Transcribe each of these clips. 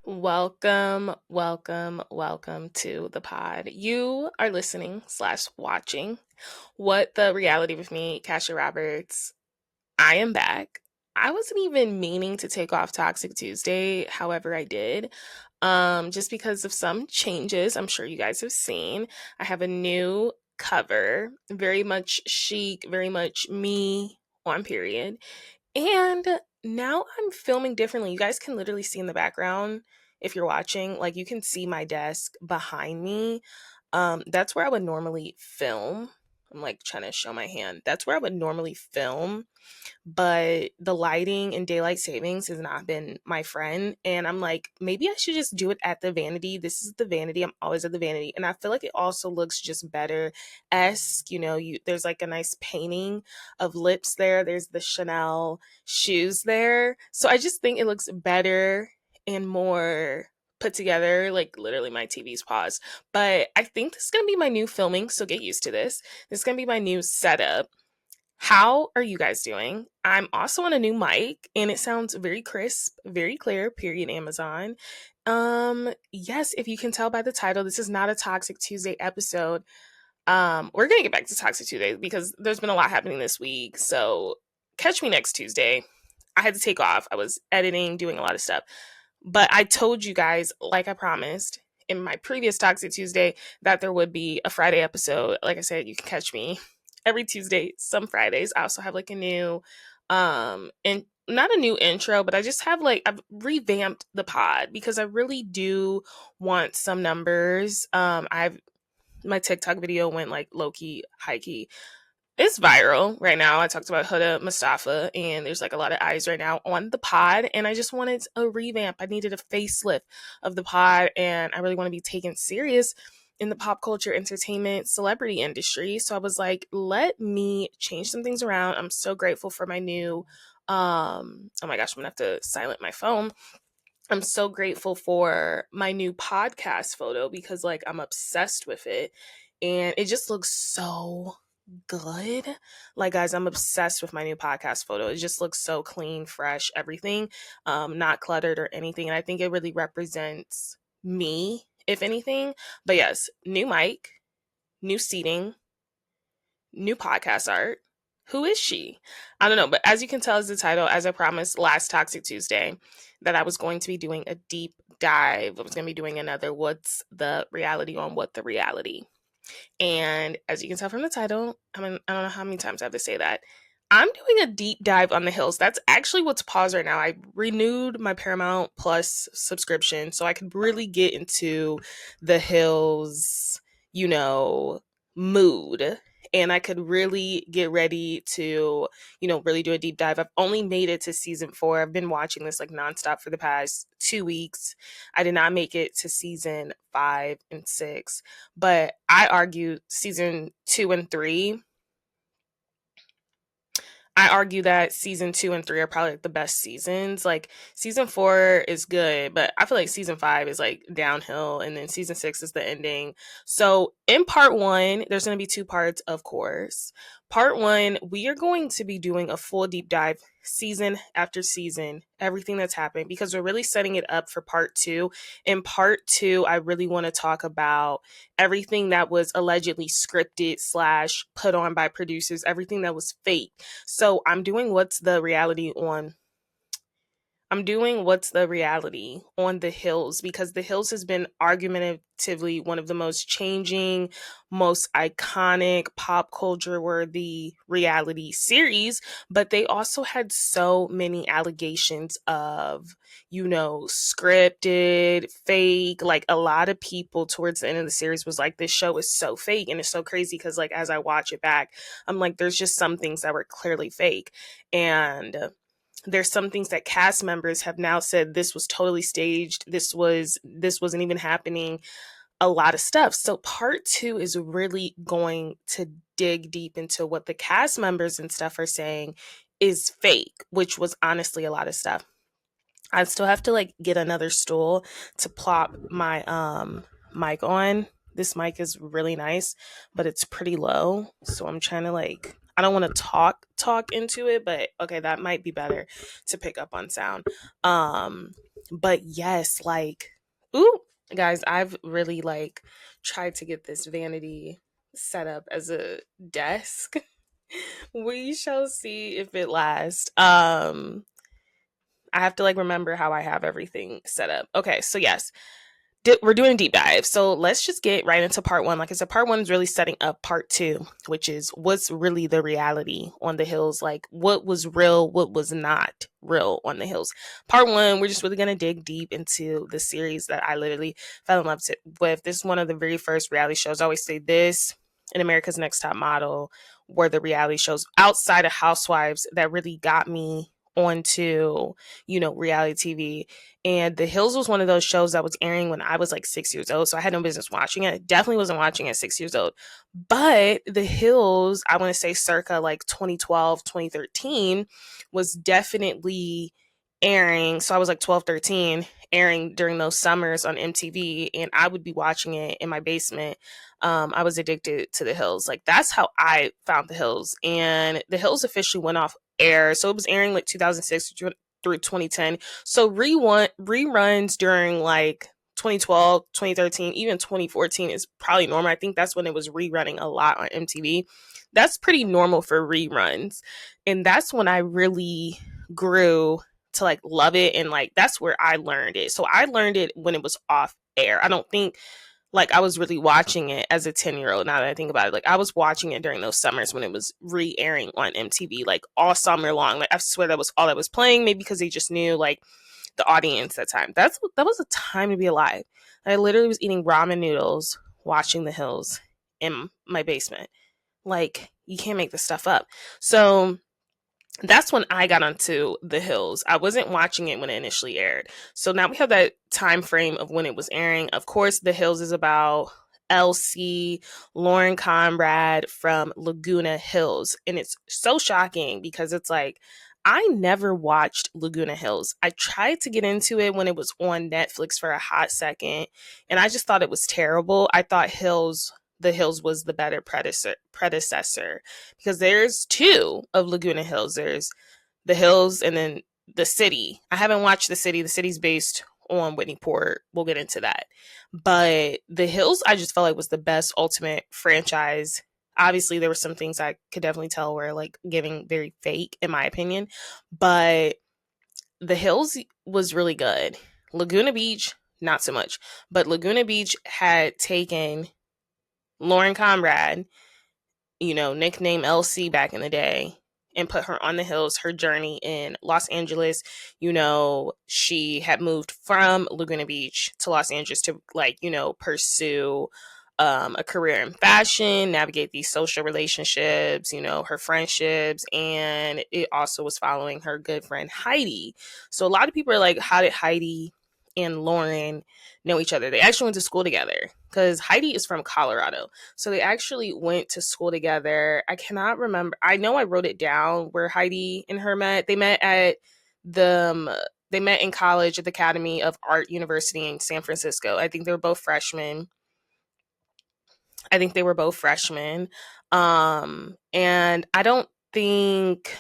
Welcome, welcome, welcome to the pod. You are listening slash watching What the Reality with me, Cassia Roberts. I am back. I wasn't even meaning to take off Toxic Tuesday, however, I did. Just because of some changes I'm sure you guys have seen. I have a new cover, very much chic, very much me on period. And now I'm filming differently. You guys can literally see in the background if you're watching, like you can see my desk behind me. That's where I would normally film. I'm like trying to show my hand. That's where I would normally film, but the lighting and daylight savings has not been my friend. And I'm like, maybe I should just do it at the vanity. This is the vanity. I'm always at the vanity. And I feel like it also looks just better esque. There's like a nice painting of lips there. There's the Chanel shoes there. So I just think it looks better and more put together. Like literally my TV's paused. But I think this is gonna be my new filming, so get used to this. This is gonna be my new setup. How are you guys doing? I'm also on a new mic and it sounds very crisp, very clear, period Amazon. Yes, if you can tell by the title, this is not a Toxic Tuesday episode. We're going to get back to Toxic Tuesday because there's been a lot happening this week. So, catch me next Tuesday. I had to take off. I was editing, doing a lot of stuff. But I told you guys, like I promised in my previous Toxic Tuesday, that there would be a Friday episode. Like I said, you can catch me every Tuesday, some Fridays. I also have like a new, and not a new intro, but I just have like, I've revamped the pod because I really do want some numbers. My TikTok video went like low key, high key. It's viral right now. I talked about Huda Mustafa, and there's like a lot of eyes right now on the pod. And I just wanted a revamp. I needed a facelift of the pod, and I really want to be taken serious in the pop culture, entertainment, celebrity industry. So I was like, let me change some things around. I'm so grateful for my new. Oh my gosh, I'm gonna have to silent my phone. I'm so grateful for my new podcast photo because like I'm obsessed with it, and it just looks so good. Like guys, I'm obsessed with my new podcast photo. It just looks so clean, fresh, everything, not cluttered or anything. And I think it really represents me, if anything. But yes, new mic, new seating, new podcast art. Who is she? I don't know, but as you can tell as the title, as I promised last Toxic Tuesday, that I was going to be doing a deep dive. I was going to be doing another What's the Reality on What the Reality. And as you can tell from the title, I don't know how many times I have to say that. I'm doing a deep dive on the hills. That's actually what's paused right now. I renewed my Paramount Plus subscription so I could really get into the hills, mood. And I could really get ready to, really do a deep dive. I've only made it to season 4. I've been watching this like nonstop for the past 2 weeks. I did not make it to season 5 and 6. But I argue season 2 and 3. I argue that season 2 and 3 are probably like the best seasons. Like season 4 is good, but I feel like season 5 is like downhill, and then season 6 is the ending. So in part 1, there's going to be 2 parts, of course. Part 1, we are going to be doing a full deep dive season after season, everything that's happened, because we're really setting it up for part 2. In part 2, I really want to talk about everything that was allegedly scripted slash put on by producers, everything that was fake. So I'm doing What's the Reality on The Hills, because The Hills has been argumentatively one of the most changing, most iconic, pop culture worthy reality series. But they also had so many allegations of, scripted, fake. Like a lot of people towards the end of the series was like, this show is so fake. And it's so crazy because like as I watch it back, I'm like, there's just some things that were clearly fake. And there's some things that cast members have now said this was totally staged. This wasn't even happening. A lot of stuff. So part 2 is really going to dig deep into what the cast members and stuff are saying is fake, which was honestly a lot of stuff. I still have to like get another stool to plop my mic on. This mic is really nice, but it's pretty low. So I'm trying to like, I don't want to talk into it, but okay, that might be better to pick up on sound. But yes, like, ooh, guys, I've really like tried to get this vanity set up as a desk. We shall see if it lasts. I have to like remember how I have everything set up. Okay, so yes, we're doing a deep dive. So let's just get right into part one. Like I said, part one is really setting up part two, which is what's really the reality on the hills. Like what was real, what was not real on the hills. Part one, we're just really going to dig deep into the series that I literally fell in love with. This is one of the very first reality shows. I always say this and America's Next Top Model were the reality shows outside of Housewives that really got me onto, reality TV. And The Hills was one of those shows that was airing when I was like 6 years old. So I had no business watching it. Definitely wasn't watching it at 6 years old. But The Hills, I want to say circa like 2012, 2013, was definitely airing. So I was like 12, 13, airing during those summers on MTV. And I would be watching it in my basement. I was addicted to The Hills. Like that's how I found The Hills. And The Hills officially went off air. So it was airing like 2006 through 2010. So reruns during like 2012, 2013, even 2014 is probably normal. I think that's when it was rerunning a lot on MTV. That's pretty normal for reruns. And that's when I really grew to like love it. And like that's where I learned it. So I learned it when it was off air. I don't think like I was really watching it as a 10-year-old. Now that I think about it, like I was watching it during those summers when it was re-airing on MTV, like all summer long. Like I swear that was all that was playing, maybe because they just knew like the audience at the time. That was a time to be alive. I literally was eating ramen noodles, watching The Hills in my basement. Like you can't make this stuff up. So that's when I got onto The Hills. I wasn't watching it when it initially aired. So now we have that time frame of when it was airing. Of course, The Hills is about LC, Lauren Conrad from Laguna Hills. And it's so shocking because it's like, I never watched Laguna Hills. I tried to get into it when it was on Netflix for a hot second, and I just thought it was terrible. I thought The Hills was the better predecessor because there's two of Laguna Hills. There's The Hills and then The City. I haven't watched The City. The City's based on Whitney Port. We'll get into that. But The Hills, I just felt like was the best ultimate franchise. Obviously, there were some things I could definitely tell were like giving very fake, in my opinion. But The Hills was really good. Laguna Beach, not so much. But Laguna Beach had taken Lauren Conrad, nicknamed LC back in the day, and put her on The Hills, her journey in Los Angeles. She had moved from Laguna Beach to Los Angeles to pursue a career in fashion, navigate these social relationships, her friendships, and it also was following her good friend Heidi. So a lot of people are like, how did Heidi and Lauren know each other? They actually went to school together because Heidi is from Colorado. So they actually went to school together. I cannot remember. I know I wrote it down where Heidi and her met. They met at they met in college at the Academy of Art University in San Francisco. I think they were both freshmen. And I don't think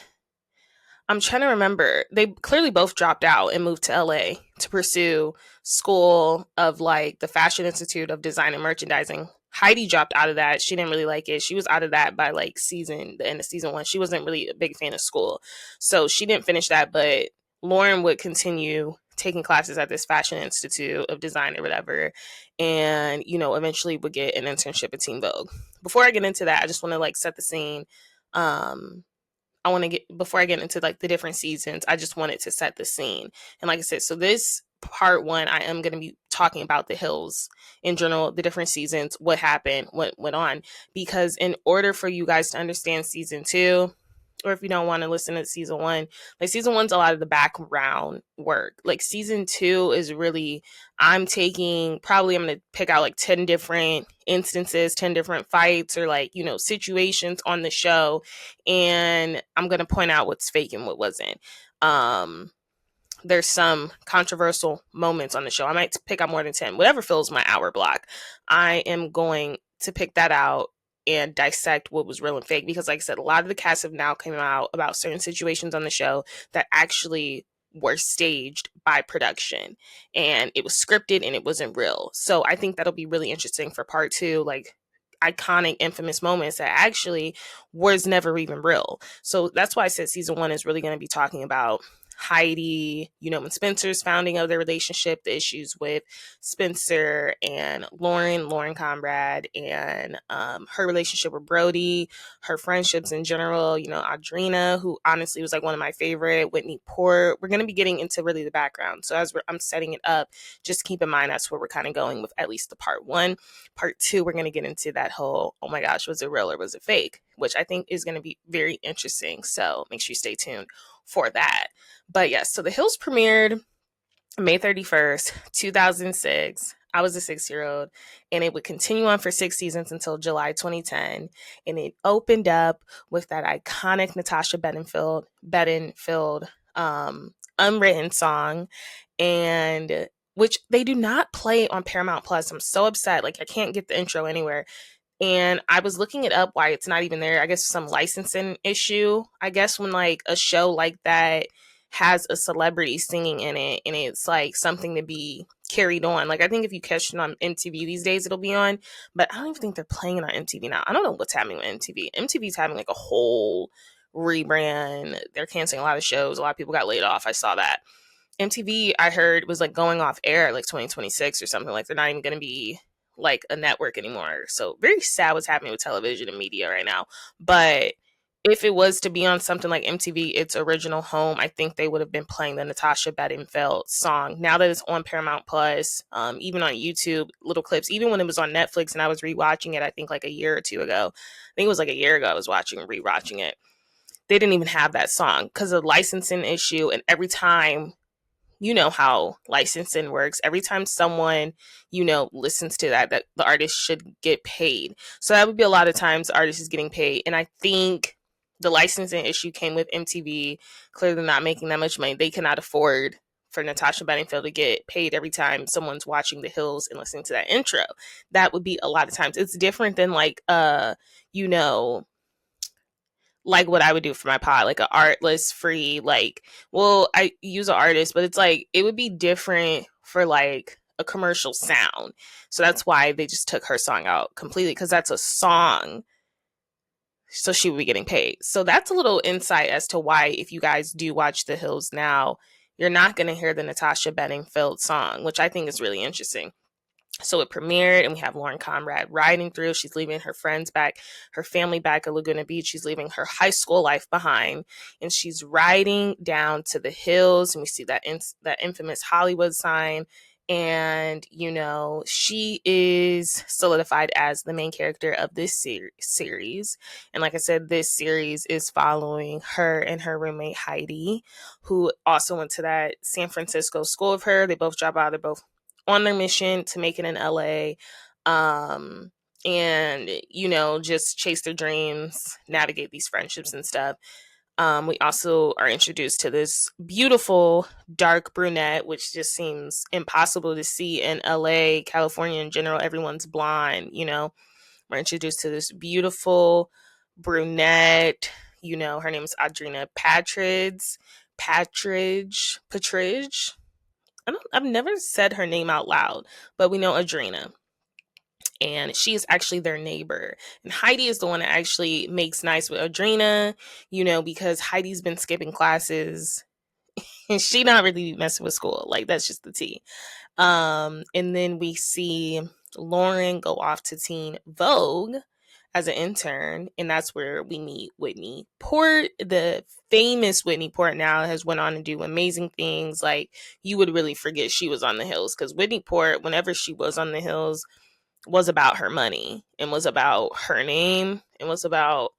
I'm trying to remember. They clearly both dropped out and moved to LA to pursue school of like the Fashion Institute of Design and Merchandising. Heidi dropped out of that. She didn't really like it. She was out of that by like the end of season 1. She wasn't really a big fan of school. So she didn't finish that, but Lauren would continue taking classes at this Fashion Institute of Design or whatever, and eventually would get an internship at Teen Vogue. Before I get into that, I just want to like set the scene. I want to get before I get into like the different seasons, I just wanted to set the scene. And like I said, so this part 1, I am going to be talking about The Hills in general, the different seasons, what happened, what went on, because in order for you guys to understand season 2, or if you don't want to listen to season 1, like season 1's a lot of the background work. Like season 2 is really, I'm going to pick out like 10 different instances, 10 different fights or like, situations on the show. And I'm going to point out what's fake and what wasn't. There's some controversial moments on the show. I might pick out more than 10, whatever fills my hour block. I am going to pick that out and dissect what was real and fake, because like I said, a lot of the cast have now come out about certain situations on the show that actually were staged by production, and it was scripted and it wasn't real. So I think that'll be really interesting for part two, like iconic, infamous moments that actually was never even real. So that's why I said season one is really going to be talking about Heidi, and Spencer's founding of their relationship, the issues with Spencer and Lauren Conrad, and her relationship with Brody, her friendships in general, Audrina, who honestly was like one of my favorite, Whitney Port. We're going to be getting into really the background. So as I'm setting it up, just keep in mind that's where we're kind of going with at least the part one. Part two, we're going to get into that whole, oh my gosh, was it real or was it fake? Which I think is going to be very interesting. So make sure you stay tuned for that. But yes, so The Hills premiered May 31st, 2006. I was a 6-year-old, and it would continue on for 6 seasons until July 2010. And it opened up with that iconic Natasha Bedingfield unwritten song, and which they do not play on Paramount Plus. I'm so upset. Like, I can't get the intro anywhere. And I was looking it up why it's not even there. I guess some licensing issue. I guess when like a show like that has a celebrity singing in it and it's like something to be carried on. Like I think if you catch it on MTV these days, it'll be on. But I don't even think they're playing it on MTV now. I don't know what's happening with MTV. MTV's having like a whole rebrand. They're canceling a lot of shows. A lot of people got laid off. I saw that. MTV, I heard, was like going off air like 2026 or something. Like they're not even going to be like a network anymore. So very sad what's happening with television and media right now. But if it was to be on something like MTV, its original home, I think they would have been playing the Natasha Bedingfield song. Now that it's on Paramount Plus, even on YouTube, little clips, even when it was on Netflix and I was rewatching it, I think like a year or two ago. I think it was like a year ago I was rewatching it. They didn't even have that song because of the licensing issue. And every time, you know how licensing works. Every time someone, listens to that the artist should get paid. So that would be a lot of times the artist is getting paid. And I think the licensing issue came with MTV clearly not making that much money. They cannot afford for Natasha Bedingfield to get paid every time someone's watching The Hills and listening to that intro. That would be a lot of times. It's different than like, you know, like what I would do for my pod, like an artless free, like, well, I use an artist, but it's like, it would be different for like a commercial sound. So that's why they just took her song out completely, because that's a song. So she would be getting paid. So that's a little insight as to why, if you guys do watch The Hills now, you're not going to hear the Natasha Bedingfield song, which I think is really interesting. So it premiered, and we have Lauren Conrad riding through. She's leaving her friends back, her family back at Laguna Beach. She's leaving her high school life behind, and she's riding down to the hills. And we see that that infamous Hollywood sign. And, she is solidified as the main character of this series. And like I said, this series is following her and her roommate, Heidi, who also went to that San Francisco school with her. They both drop out. They're both on their mission to make it in LA, and just chase their dreams, navigate these friendships and stuff. We also are introduced to this beautiful dark brunette, which just seems impossible to see in LA, California in general. Everyone's blonde. We're introduced to this beautiful brunette. Her name's Audrina Patridge. I've never said her name out loud, but we know Audrina. And she is actually their neighbor. And Heidi is the one that actually makes nice with Audrina, because Heidi's been skipping classes and she not really messing with school. Like, that's just the tea. And then we see Lauren go off to Teen Vogue as an intern, and that's where we meet Whitney Port. The famous Whitney Port now has went on to do amazing things. Like, you would really forget she was on The Hills, because Whitney Port, whenever she was on The Hills, was about her money and was about her name and was about,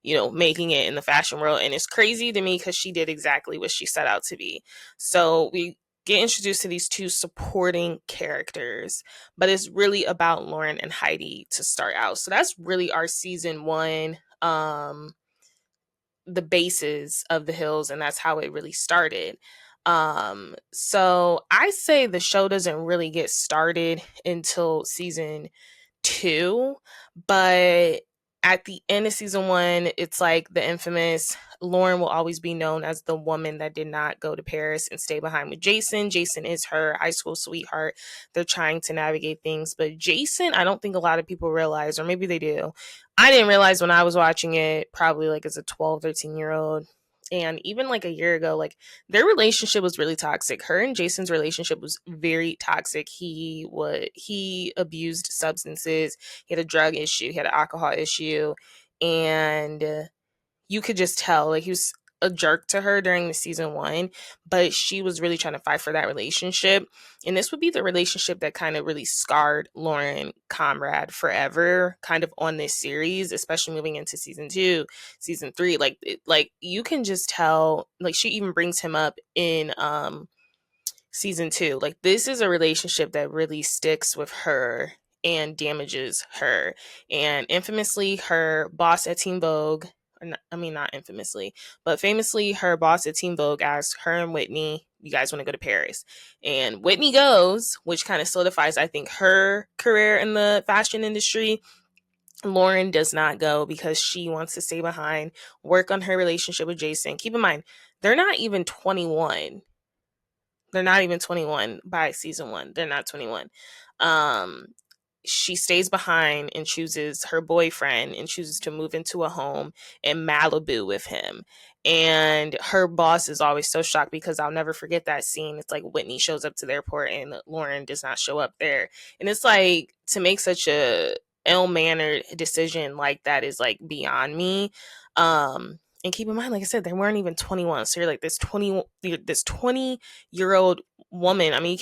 making it in the fashion world. And it's crazy to me because she did exactly what she set out to be. So we get introduced to these two supporting characters, but it's really about Lauren and Heidi to start out. So that's really our season one, the basis of The Hills, and that's how it really started. So I say the show doesn't really get started until season 2, but at the end of season 1, it's like the infamous Lauren will always be known as the woman that did not go to Paris and stay behind with Jason. Jason is her high school sweetheart. They're trying to navigate things. But Jason, I don't think a lot of people realize, or maybe they do. I didn't realize when I was watching it, probably like as a 12, 13-year-old. And even like a year ago, like their relationship was really toxic. Her and Jason's relationship was very toxic. He abused substances. He had a drug issue. He had an alcohol issue, and you could just tell like he was a jerk to her during the season 1, but she was really trying to fight for that relationship. And this would be the relationship that kind of really scarred Lauren Conrad forever, kind of on this series, especially moving into season 2, season 3. Like you can just tell. Like she even brings him up in season 2. Like this is a relationship that really sticks with her and damages her. And infamously, her boss at Teen Vogue, not infamously, but famously, her boss at Teen Vogue asked her and Whitney, you guys want to go to Paris? And Whitney goes, which kind of solidifies, I think, her career in the fashion industry. Lauren does not go because she wants to stay behind, work on her relationship with Jason. Keep in mind, they're not even 21. They're not even 21 by season 1. They're not 21. She stays behind and chooses her boyfriend and chooses to move into a home in Malibu with him. And her boss is always so shocked because I'll never forget that scene. It's like Whitney shows up to the airport and Lauren does not show up there. And it's like, to make such a ill-mannered decision like that is like beyond me. And keep in mind, like I said, they weren't even 21. So you're like this 20-year-old woman. I mean,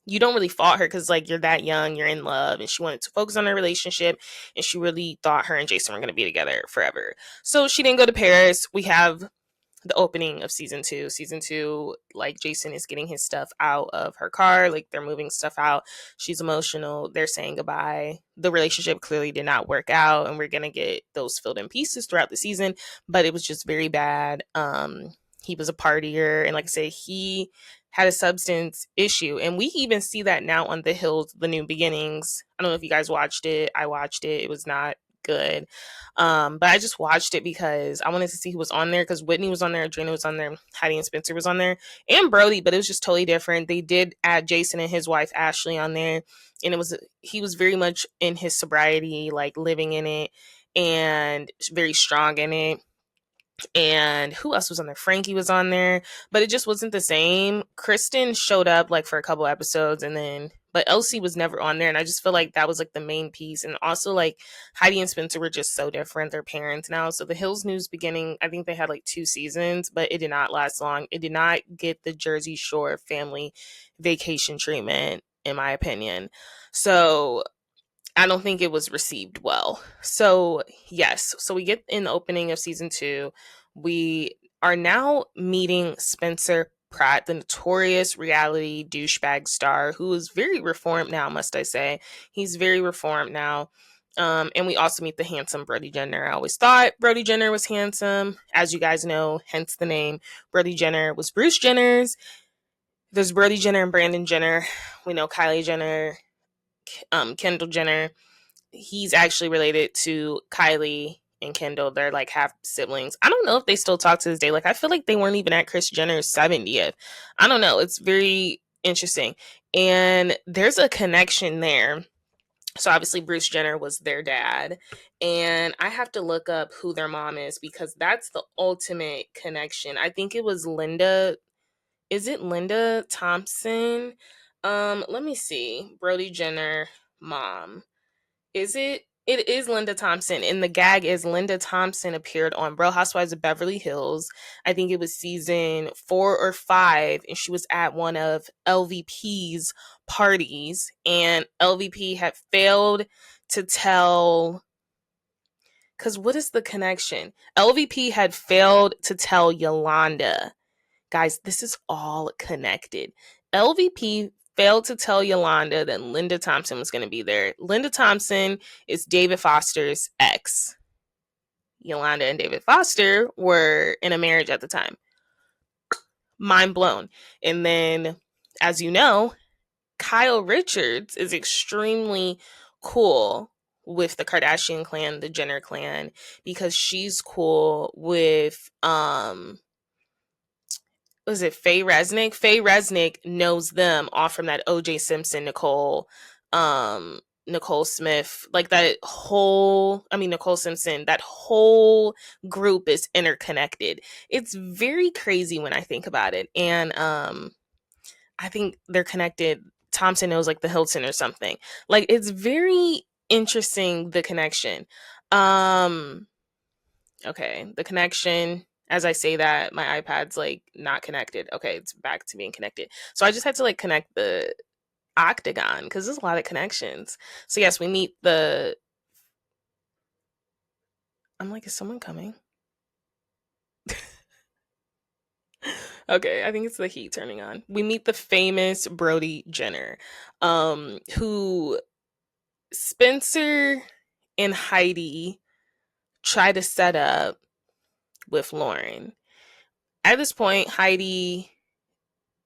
you don't really fault her because like you're that young, you're in love, and she wanted to focus on her relationship, and she really thought her and Jason were going to be together forever. So she didn't go to Paris. We have the opening of season 2. Season 2, like Jason is getting his stuff out of her car, like they're moving stuff out. She's emotional. They're saying goodbye. The relationship clearly did not work out, and we're gonna get those filled in pieces throughout the season, but it was just very bad. He was a partier, and like I say, he had a substance issue, and we even see that now on The Hills, The New Beginnings. I don't know if you guys watched it. I watched it. It was not good. But I just watched it because I wanted to see who was on there, because Whitney was on there, Adriana was on there, Heidi and Spencer was on there, and Brody, but it was just totally different. They did add Jason and his wife Ashley on there, and he was very much in his sobriety, like living in it, and very strong in it. And who else was on there? Frankie was on there, but it just wasn't the same. Kristin showed up like for a couple episodes, but LC was never on there, and I just feel like that was like the main piece. And also, like, Heidi and Spencer were just so different. They're parents now. So the Hills News beginning, I think they had like 2 seasons, but it did not last long. It did not get the Jersey Shore family vacation treatment, in my opinion. So I don't think it was received well. So, yes. So we get in the opening of season 2. We are now meeting Spencer Pratt, the notorious reality douchebag star, who is very reformed now, must I say. He's very reformed now. And we also meet the handsome Brody Jenner. I always thought Brody Jenner was handsome. As you guys know, hence the name. Brody Jenner was Bruce Jenner's. There's Brody Jenner and Brandon Jenner. We know Kylie Jenner, Kendall Jenner. He's actually related to Kylie and Kendall. They're like half siblings. I don't know if they still talk to this day. Like, I feel like they weren't even at Kris Jenner's 70th. I don't know. It's very interesting. And there's a connection there. So obviously Bruce Jenner was their dad. And I have to look up who their mom is, because that's the ultimate connection. I think it was Linda. Is it Linda Thompson? Let me see. Brody Jenner mom. Is it? It is Linda Thompson, and the gag is Linda Thompson appeared on Real Housewives of Beverly Hills. I think it was season 4 or 5, and she was at one of LVP's parties, and LVP had failed to tell. Because what is the connection? LVP had failed to tell Yolanda. Guys, this is all connected. LVP failed to tell Yolanda that Linda Thompson was going to be there. Linda Thompson is David Foster's ex. Yolanda and David Foster were in a marriage at the time. Mind blown. And then, as you know, Kyle Richards is extremely cool with the Kardashian clan, the Jenner clan, because she's cool with was it Faye Resnick? Faye Resnick knows them all from that OJ Simpson, Nicole Smith, like that whole, I mean, Nicole Simpson, that whole group is interconnected. It's very crazy when I think about it. And I think they're connected. Thompson knows like the Hilton or something. Like it's very interesting, the connection. Um Okay, the connection. As I say that, my iPad's like not connected. Okay, it's back to being connected. So I just had to like connect the octagon because there's a lot of connections. So yes, we meet the. I'm like, is someone coming? Okay, I think it's the heat turning on. We meet the famous Brody Jenner, who Spencer and Heidi try to set up with Lauren. At this point, Heidi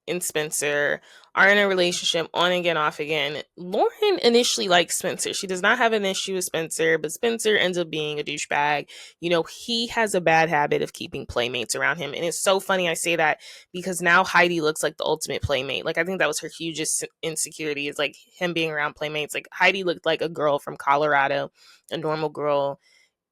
and Spencer are in a relationship on again, off again. Lauren initially likes Spencer. She does not have an issue with Spencer, but Spencer ends up being a douchebag. You know, he has a bad habit of keeping playmates around him. And it's so funny I say that because now Heidi looks like the ultimate playmate. Like, I think that was her hugest insecurity is like him being around playmates. Like, Heidi looked like a girl from Colorado, a normal girl.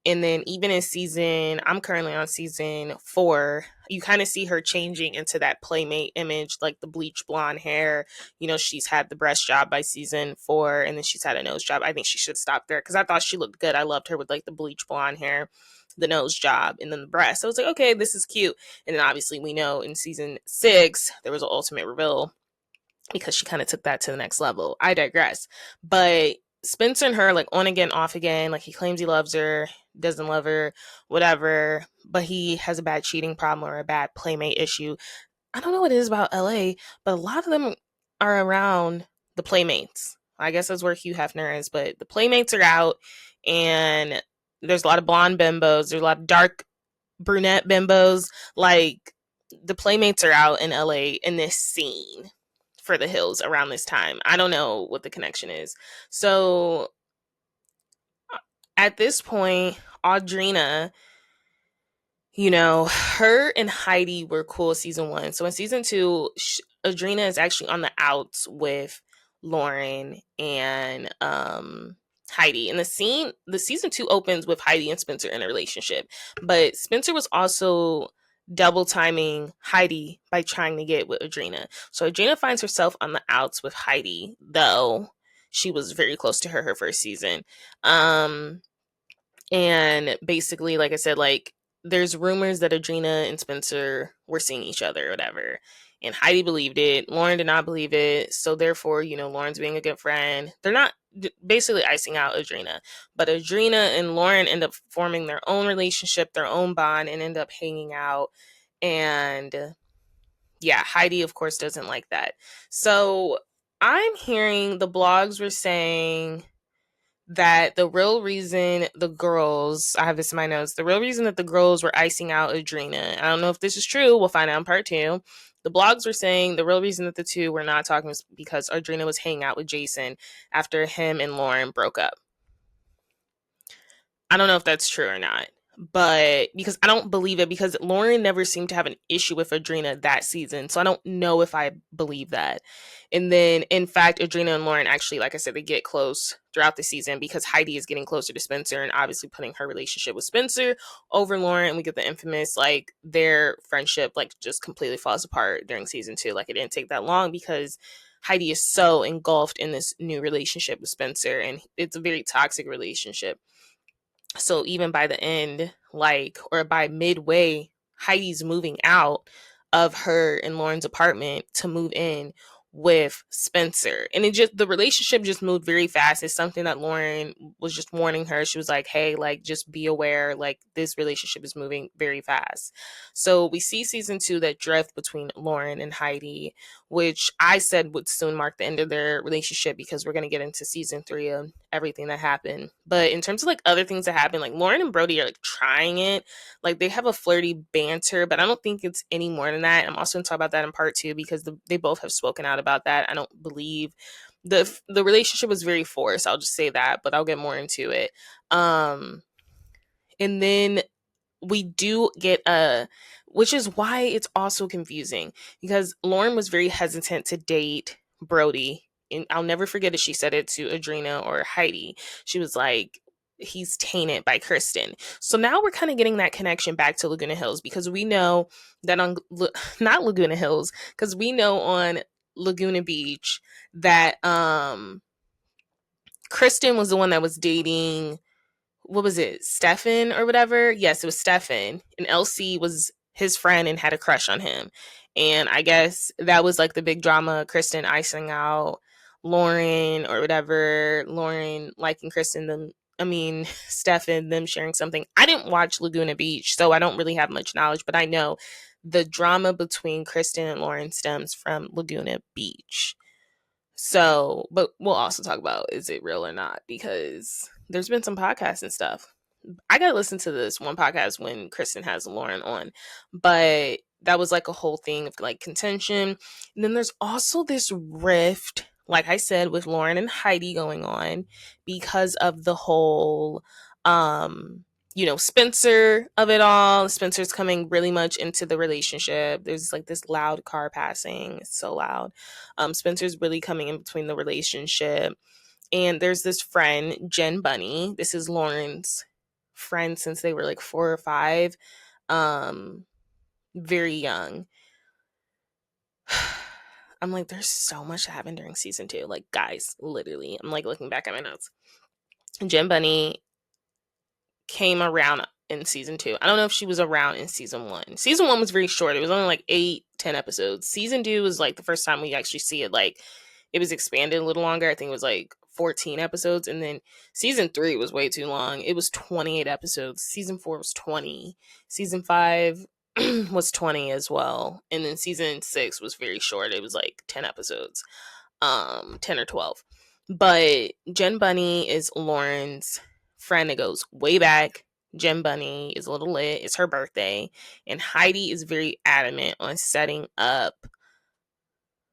And then even in I'm currently on season 4, you kind of see her changing into that playmate image, like the bleach blonde hair. You know, she's had the breast job by season 4, and then she's had a nose job. I think she should stop there because I thought she looked good. I loved her with like the bleach blonde hair, the nose job, and then the breast. So I was like, okay, this is cute. And then obviously we know in season 6, there was an ultimate reveal because she kind of took that to the next level. I digress. But Spencer and her, like on again, off again, like he claims he loves her, doesn't love her, whatever, but he has a bad cheating problem or a bad playmate issue. I don't know what it is about LA, but a lot of them are around the playmates. I guess that's where Hugh Hefner is, but the playmates are out and there's a lot of blonde bimbos, there's a lot of dark brunette bimbos. Like the playmates are out in LA in this scene for the hills around this time. I don't know what the connection is. So at this point, Audrina, you know, her and Heidi were cool season 1. So in season 2, Audrina is actually on the outs with Lauren and Heidi. And the season 2 opens with Heidi and Spencer in a relationship. But Spencer was also double timing Heidi by trying to get with Audrina. So Audrina finds herself on the outs with Heidi, though she was very close to her first season. And basically, like I said, like there's rumors that Audrina and Spencer were seeing each other or whatever. And Heidi believed it. Lauren did not believe it. So therefore, you know, Lauren's being a good friend. They're not basically icing out Audrina. But Audrina and Lauren end up forming their own relationship, their own bond, and end up hanging out. And yeah, Heidi, of course, doesn't like that. So I'm hearing the blogs were saying that the real reason the girls, I have this in my notes, the real reason that the girls were icing out Audrina, I don't know if this is true, we'll find out in part 2. The blogs were saying the real reason that the two were not talking was because Audrina was hanging out with Jason after him and Lauren broke up. I don't know if that's true or not, but because I don't believe it, because Lauren never seemed to have an issue with Audrina that season. So I don't know if I believe that. And then, in fact, Audrina and Lauren actually, like I said, they get close throughout the season because Heidi is getting closer to Spencer and obviously putting her relationship with Spencer over Lauren. And we get the infamous, like, their friendship, like, just completely falls apart during season 2. Like, it didn't take that long because Heidi is so engulfed in this new relationship with Spencer, and it's a very toxic relationship. So even by the end, like, or by midway, Heidi's moving out of her and Lauren's apartment to move in with Spencer. And the relationship just moved very fast. It's something that Lauren was just warning her. She was like, hey, like, just be aware, like, this relationship is moving very fast. So we see season 2, that drift between Lauren and Heidi, which I said would soon mark the end of their relationship because we're going to get into season 3 of everything that happened. But in terms of like other things that happen, like Lauren and Brody are like trying it. Like they have a flirty banter, but I don't think it's any more than that. I'm also going to talk about that in part 2 because they both have spoken out about that. I don't believe the relationship was very forced. I'll just say that, but I'll get more into it. And then we do get which is why it's also confusing, because Lauren was very hesitant to date Brody. And I'll never forget it. She said it to Adrena or Heidi. She was like, he's tainted by Kristin. So now we're kind of getting that connection back to Laguna Hills, because we know that on not Laguna Hills, because we know on Laguna Beach that Kristin was the one that was dating, what was it, Stefan or whatever? Yes, it was Stefan. And LC was his friend and had a crush on him. And I guess that was like the big drama, Kristin icing out Lauren or whatever, Lauren liking Kristin, Stefan, them sharing something. I didn't watch Laguna Beach, so I don't really have much knowledge, but I know the drama between Kristin and Lauren stems from Laguna Beach. So, but we'll also talk about, is it real or not? Because there's been some podcasts and stuff. I gotta listen to this one podcast when Kristin has Lauren on, but that was like a whole thing of like contention. And then there's also this rift, like I said, with Lauren and Heidi going on because of the whole Spencer of it all. Spencer's coming really much into the relationship. There's like this loud car passing. It's so loud. Spencer's really coming in between the relationship. And there's this friend, Jen Bunny. This is Lauren's friend since they were like 4 or 5. Very young. I'm like, there's so much that happened during season 2. Like, guys, literally. I'm like looking back at my notes. Jen Bunny came around in season 2. I don't know if she was around in season 1. Season 1 was very short. It was only like 8-10 episodes. Season 2 was like the first time we actually see it. Like, it was expanded a little longer. I think it was like 14 episodes. And then season 3 was way too long. It was 28 episodes. Season 4 was 20. Season 5 was 20 as well. And then season 6 was very short. It was like 10 episodes. 10 or 12. But Jen Bunny is Lauren's friend that goes way back. Jen Bunny is a little lit. It's her birthday. And Heidi is very adamant on setting up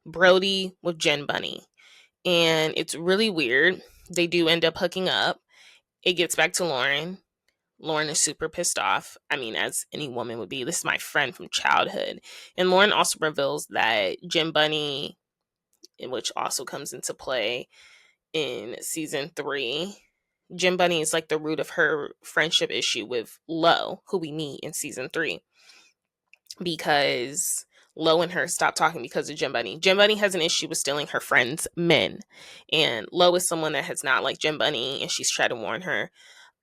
Brody with Jen Bunny. And it's really weird. They do end up hooking up. It gets back to Lauren. Lauren is super pissed off. I mean, as any woman would be. This is my friend from childhood. And Lauren also reveals that Jen Bunny, which also comes into play in season 3, Jen Bunny is like the root of her friendship issue with Lo, who we meet in season 3. Because Lo and her stopped talking because of Jen Bunny. Jen Bunny has an issue with stealing her friends' men. And Lo is someone that has not liked Jen Bunny, and she's tried to warn her.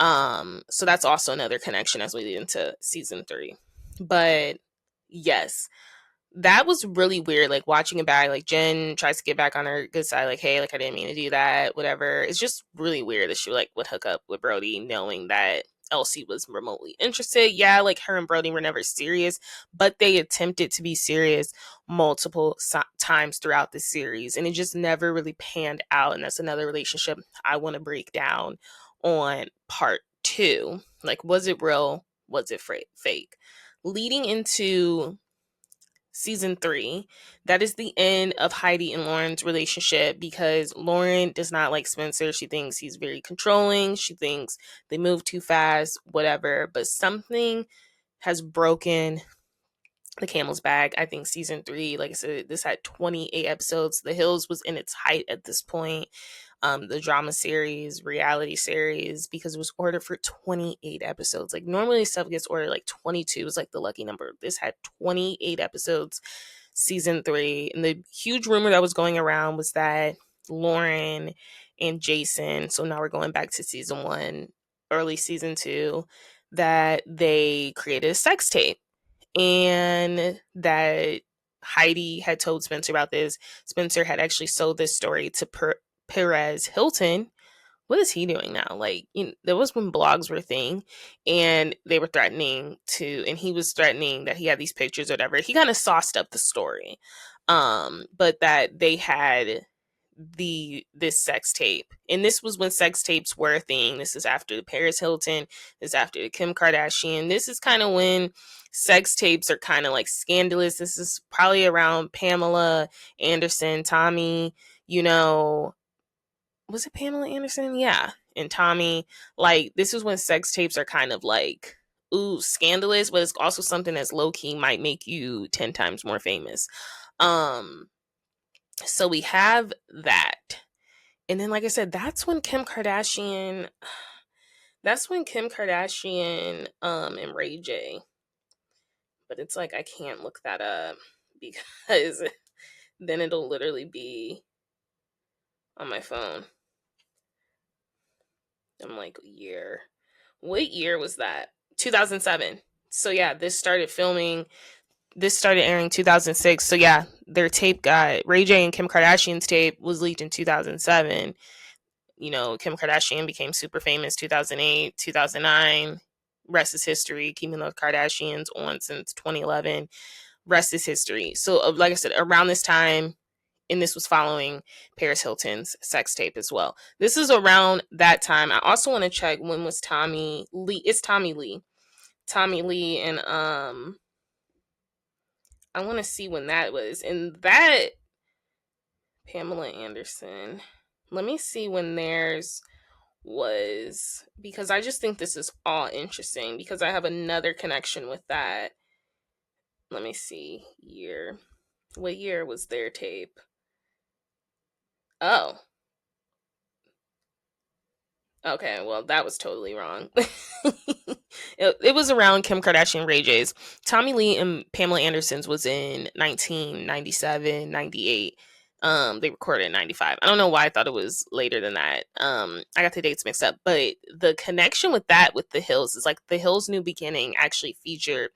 So that's also another connection as we lead into season 3. But yes, that was really weird, like watching it back. Like Jen tries to get back on her good side, like, hey, like I didn't mean to do that, whatever. It's just really weird that she like would hook up with Brody knowing that Elsie was remotely interested. Yeah, like her and Brody were never serious, but they attempted to be serious multiple times throughout the series, and it just never really panned out. And that's another relationship I want to break down on part 2. Like, was it real? Was it fake? Leading into season 3, that is the end of Heidi and Lauren's relationship, because Lauren does not like Spencer. She thinks he's very controlling. She thinks they move too fast, whatever. But something has broken the camel's back. I think season 3, like I said, this had 28 episodes. The Hills was in its height at this point. The drama series, reality series, because it was ordered for 28 episodes. Like normally stuff gets ordered like 22 is like the lucky number. This had 28 episodes, season 3. And the huge rumor that was going around was that Lauren and Jason, so now we're going back to season 1, early season 2, that they created a sex tape. And that Heidi had told Spencer about this. Spencer had actually sold this story to Perez Hilton. What is he doing now? Like, there was when blogs were a thing, and they were threatening to, and he was threatening that he had these pictures or whatever. He kind of sauced up the story, but that they had this sex tape, and this was when sex tapes were a thing. This is after the Paris Hilton. This is after the Kim Kardashian. This is kind of when sex tapes are kind of like scandalous. This is probably around Pamela Anderson, Tommy, was it Pamela Anderson? Yeah. And Tommy. Like, this is when sex tapes are kind of like, ooh, scandalous, but it's also something that's low key might make you 10 times more famous. Um, so we have that. And then, like I said, that's when Kim Kardashian and Ray J. But it's like I can't look that up because then it'll literally be on my phone. I'm like, year. What year was that? 2007. So yeah, this started airing 2006. So yeah, their tape got Ray J and Kim Kardashian's tape was leaked in 2007. You know, Kim Kardashian became super famous 2008, 2009. Rest is history. Keeping the Kardashians on since 2011. Rest is history. So, like I said, around this time, and this was following Paris Hilton's sex tape as well. This is around that time. I also want to check when was Tommy Lee. It's Tommy Lee. Tommy Lee and I want to see when that was. And that Pamela Anderson. Let me see when theirs was, because I just think this is all interesting because I have another connection with that. Let me see. Year. What year was their tape? Oh. Okay, well, that was totally wrong. It was around Kim Kardashian Ray J's. Tommy Lee and Pamela Anderson's was in 1997, 98. They recorded in 95. I don't know why I thought it was later than that. I got the dates mixed up. But the connection with that, with The Hills, is like The Hills' New Beginning actually featured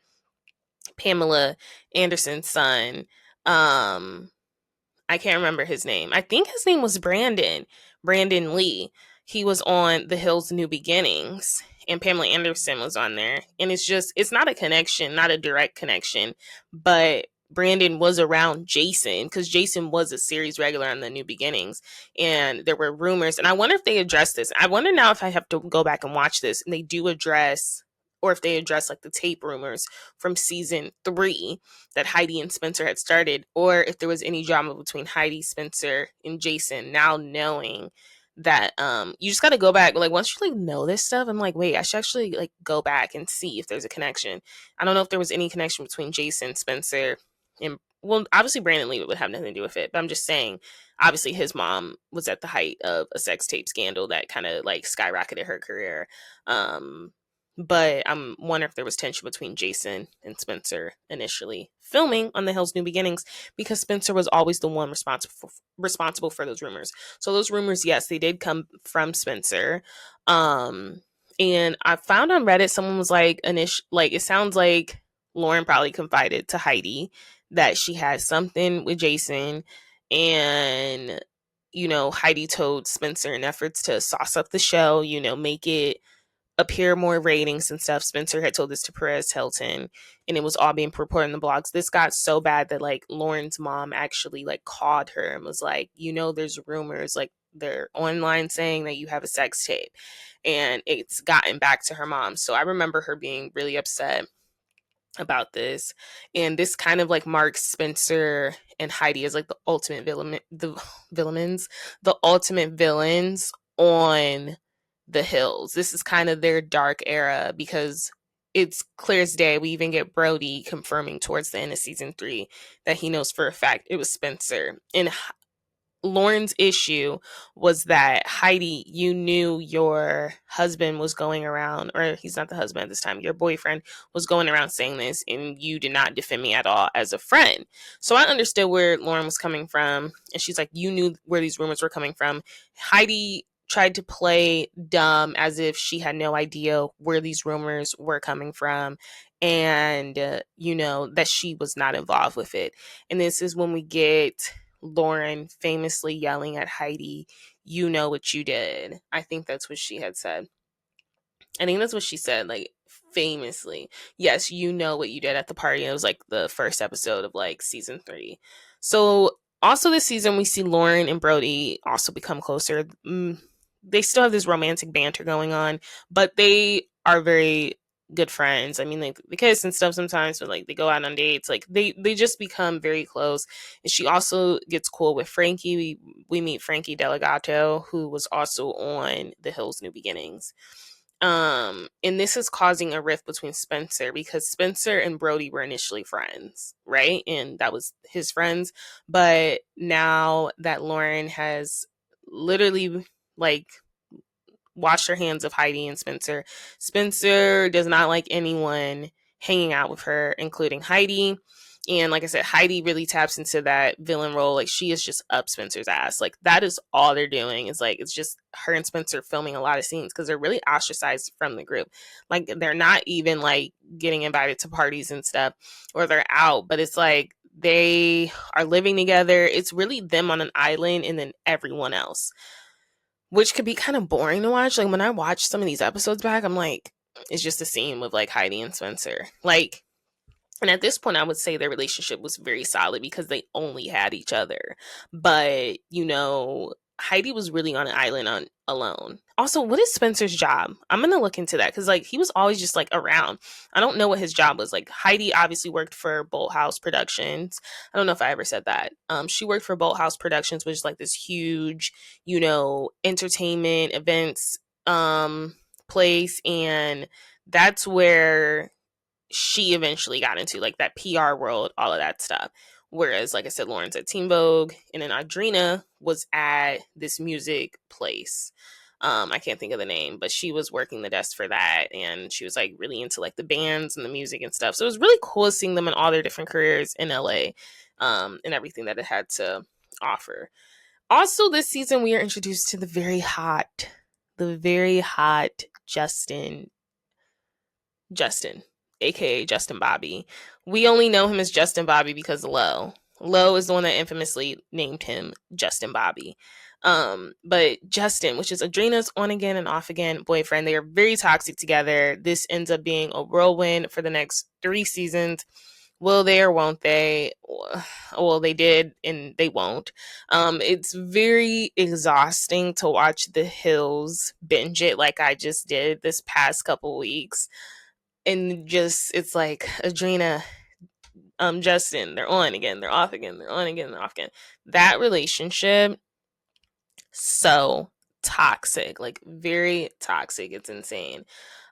Pamela Anderson's son. I can't remember his name. I think his name was Brandon Lee. He was on The Hills New Beginnings, and Pamela Anderson was on there. And it's not a connection, not a direct connection, but Brandon was around Jason because Jason was a series regular on The New Beginnings. And there were rumors, and I wonder if they addressed this. I wonder now if I have to go back and watch this, and they do address, or if they address like the tape rumors from season 3 that Heidi and Spencer had started, or if there was any drama between Heidi, Spencer, and Jason. Now knowing that you just got to go back, like once you like know this stuff, I'm like, wait, I should actually like go back and see if there's a connection. I don't know if there was any connection between Jason, Spencer, and, well, obviously Brandon Lee would have nothing to do with it, but I'm just saying, obviously his mom was at the height of a sex tape scandal that kind of like skyrocketed her career. But I'm wondering if there was tension between Jason and Spencer initially filming on The Hills New Beginnings, because Spencer was always the one responsible for those rumors. So those rumors, yes, they did come from Spencer. And I found on Reddit someone was like, it sounds like Lauren probably confided to Heidi that she had something with Jason, and Heidi told Spencer in efforts to sauce up the show, make it appear more ratings and stuff. Spencer had told this to Perez Hilton, and it was all being reported in the blogs. This got so bad that like Lauren's mom actually like called her and was like, there's rumors, like they're online saying that you have a sex tape, and it's gotten back to her mom. So I remember her being really upset about this, and this kind of like marks Spencer and Heidi as like the ultimate ultimate villains on The Hills. This is kind of their dark era, because it's clear as day. We even get Brody confirming towards the end of season 3 that he knows for a fact it was Spencer. And Lauren's issue was that, Heidi, you knew your husband was going around, or he's not the husband at this time, your boyfriend was going around saying this, and you did not defend me at all as a friend. So I understood where Lauren was coming from, and she's like, you knew where these rumors were coming from. Heidi tried to play dumb as if she had no idea where these rumors were coming from, and that she was not involved with it. And this is when we get Lauren famously yelling at Heidi, "You know what you did." I think that's what she had said. I think that's what she said, like famously. Yes, you know what you did at the party. It was like the first episode of like season 3. So also this season we see Lauren and Brody also become closer. They still have this romantic banter going on, but they are very good friends. I mean, they kiss and stuff sometimes, but like they go out on dates. Like they just become very close. And she also gets cool with Frankie. We meet Frankie Delegato, who was also on The Hills New Beginnings. And this is causing a rift between Spencer because Spencer and Brody were initially friends, right? And that was his friends. But now that Lauren has literally like washed her hands of Heidi and Spencer, Spencer does not like anyone hanging out with her, including Heidi. And like I said, Heidi really taps into that villain role. Like she is just up Spencer's ass. Like that is all they're doing. It's like it's just her and Spencer filming a lot of scenes because they're really ostracized from the group. Like they're not even like getting invited to parties and stuff, or they're out. But it's like they are living together. It's really them on an island and then everyone else, which could be kind of boring to watch. Like when I watch some of these episodes back, I'm like, it's just a scene with like Heidi and Spencer. Like, and at this point, I would say their relationship was very solid because they only had each other. But, you know, Heidi was really on an island on alone. Also, what is Spencer's job? I'm gonna look into that because like he was always just like around. I don't know what his job was. Like Heidi obviously worked for Bolt House Productions. I don't know if I ever said that. She worked for Bolt House Productions, which is like this huge, you know, entertainment events place, and that's where she eventually got into like that PR world, all of that stuff. Whereas, like I said, Lauren's at Teen Vogue, and then Audrina was at this music place. I can't think of the name, but she was working the desk for that, and she was like really into like the bands and the music and stuff. So it was really cool seeing them in all their different careers in LA, and everything that it had to offer. Also, this season we are introduced to the very hot Justin, aka Justin Bobby. We only know him as Justin Bobby because Lo. Lo is the one that infamously named him Justin Bobby. But Justin, which is Adrena's on again and off again boyfriend, they are very toxic together. This ends up being a whirlwind for the next 3 seasons. Will they or won't they? Well, they did and they won't. It's very exhausting to watch The Hills binge it like I just did this past couple weeks, and just it's like Adrena, Justin, they're on again, they're off again, they're on again, they're off again. That relationship, so toxic, like very toxic. It's insane.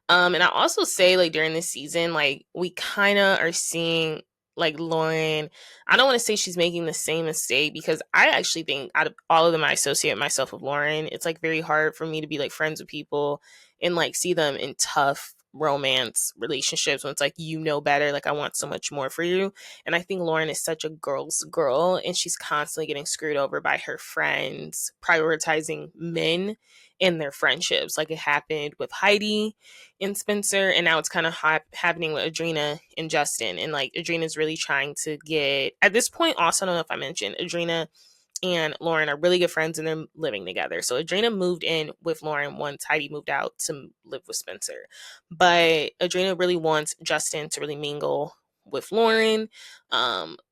And I also say like during this season, like we kind of are seeing like Lauren. I don't want to say she's making the same mistake because I actually think out of all of them, I associate myself with Lauren. It's like very hard for me to be like friends with people and like see them in tough romance relationships when it's like you know better, like I want so much more for you. And I think Lauren is such a girl's girl, and she's constantly getting screwed over by her friends prioritizing men in their friendships, like it happened with Heidi and Spencer, and now it's kind of happening with Adrena and Justin. And like Adrena's really trying to get at this point. Also, I don't know if I mentioned Adrena and Lauren are really good friends and they're living together. So Adrena moved in with Lauren once Heidi moved out to live with Spencer. But Adrena really wants Justin to really mingle with Lauren.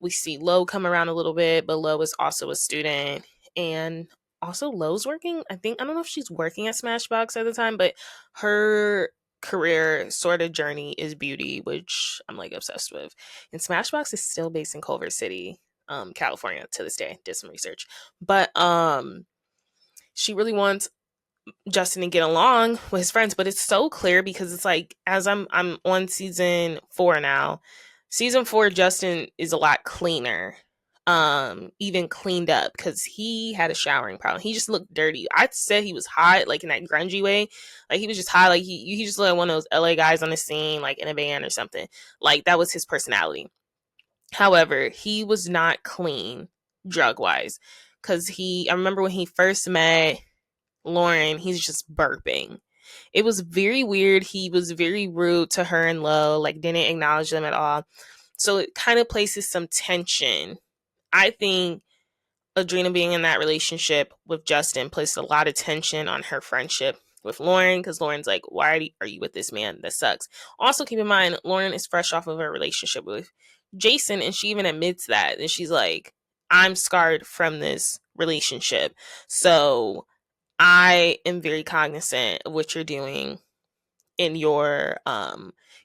We see Lo come around a little bit, but Lo is also a student. And also Lo's working. I don't know if she's working at Smashbox at the time, but her career sort of journey is beauty, which I'm like obsessed with. And Smashbox is still based in Culver City, California to this day. Did some research. But she really wants Justin to get along with his friends, but it's so clear because it's like as I'm on season 4 now. Season 4, Justin is a lot cleaner. Even cleaned up because he had a showering problem. He just looked dirty. I said he was hot, like in that grungy way. Like he was just hot, like he just looked like one of those LA guys on the scene, like in a band or something. Like that was his personality. However, he was not clean drug wise. Cause I remember when he first met Lauren, he's just burping. It was very weird. He was very rude to her and Lo, like didn't acknowledge them at all. So it kind of places some tension. I think Adrena being in that relationship with Justin placed a lot of tension on her friendship with Lauren because Lauren's like, why are you with this man? That sucks. Also, keep in mind, Lauren is fresh off of her relationship with Jason, and she even admits that. And she's like, I'm scarred from this relationship. So I am very cognizant of what you're doing in your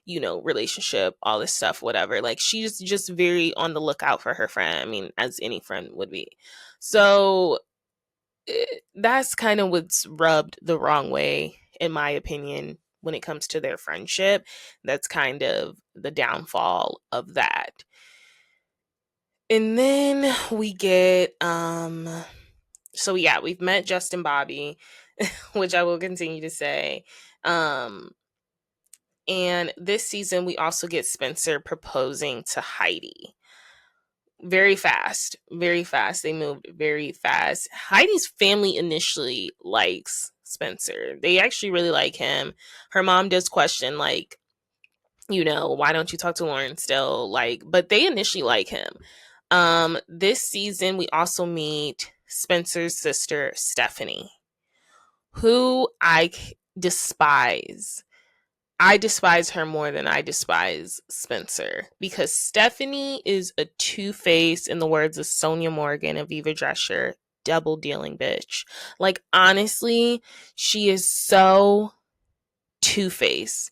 relationship, all this stuff, whatever. Like, she's just very on the lookout for her friend. I mean, as any friend would be. So that's kind of what's rubbed the wrong way, in my opinion, when it comes to their friendship. That's kind of the downfall of that. And then we get so yeah, we've met Justin Bobby, which I will continue to say. And this season we also get Spencer proposing to Heidi. Very fast, very fast. They moved very fast. Heidi's family initially likes Spencer. They actually really like him. Her mom does question, like, why don't you talk to Lauren still? Like, but they initially like him. This season we also meet Spencer's sister, Stephanie, who I despise. I despise her more than I despise Spencer, because Stephanie is a two-faced, in the words of Sonia Morgan and Viva Drescher, double dealing bitch. Like, honestly, she is so two-faced.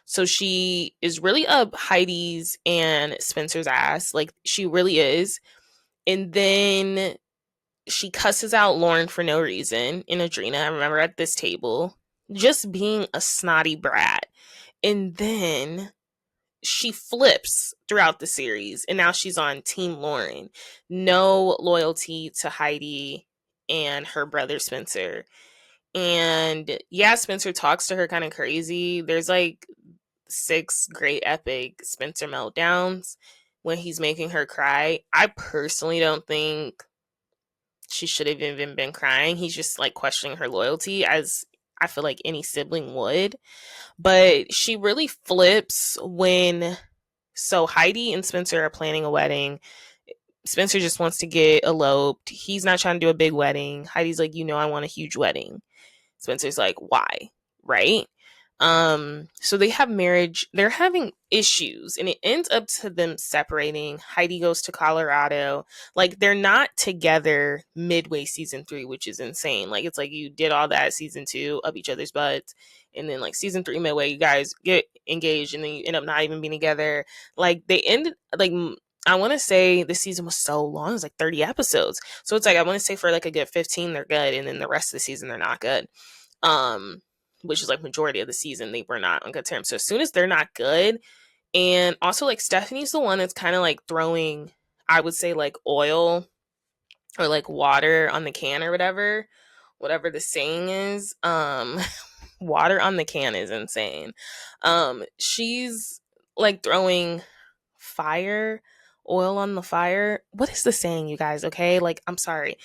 So she is really up Heidi's and Spencer's ass. Like, she really is. And then she cusses out Lauren for no reason in Adrena. I remember at this table, just being a snotty brat. And then she flips throughout the series, and now she's on Team Lauren. No loyalty to Heidi and her brother Spencer. And yeah, Spencer talks to her kind of crazy. There's like 6 great epic Spencer meltdowns when he's making her cry. I personally don't think she should have even been crying. He's just like questioning her loyalty, as I feel like any sibling would. But she really flips when, so Heidi and Spencer are planning a wedding. Spencer just wants to get eloped. He's not trying to do a big wedding. Heidi's like, I want a huge wedding. Spencer's like, why? Right? So they have marriage, they're having issues, and it ends up to them separating. Heidi goes to Colorado. Like, they're not together midway season 3, which is insane. Like, it's like you did all that season 2 up each other's butts, and then like season 3 midway you guys get engaged, and then you end up not even being together. Like, they ended, like, I want to say this season was so long, it was like 30 episodes. So it's like, I want to say for like a good 15 they're good, and then the rest of the season they're not good. Which is like majority of the season they were not on good terms. So as soon as they're not good, and also like Stephanie's the one that's kind of like throwing, I would say, like oil or like water on the can or whatever the saying is. Water on the can is insane. She's like throwing oil on the fire. What is the saying, you guys? Okay, like, I'm sorry.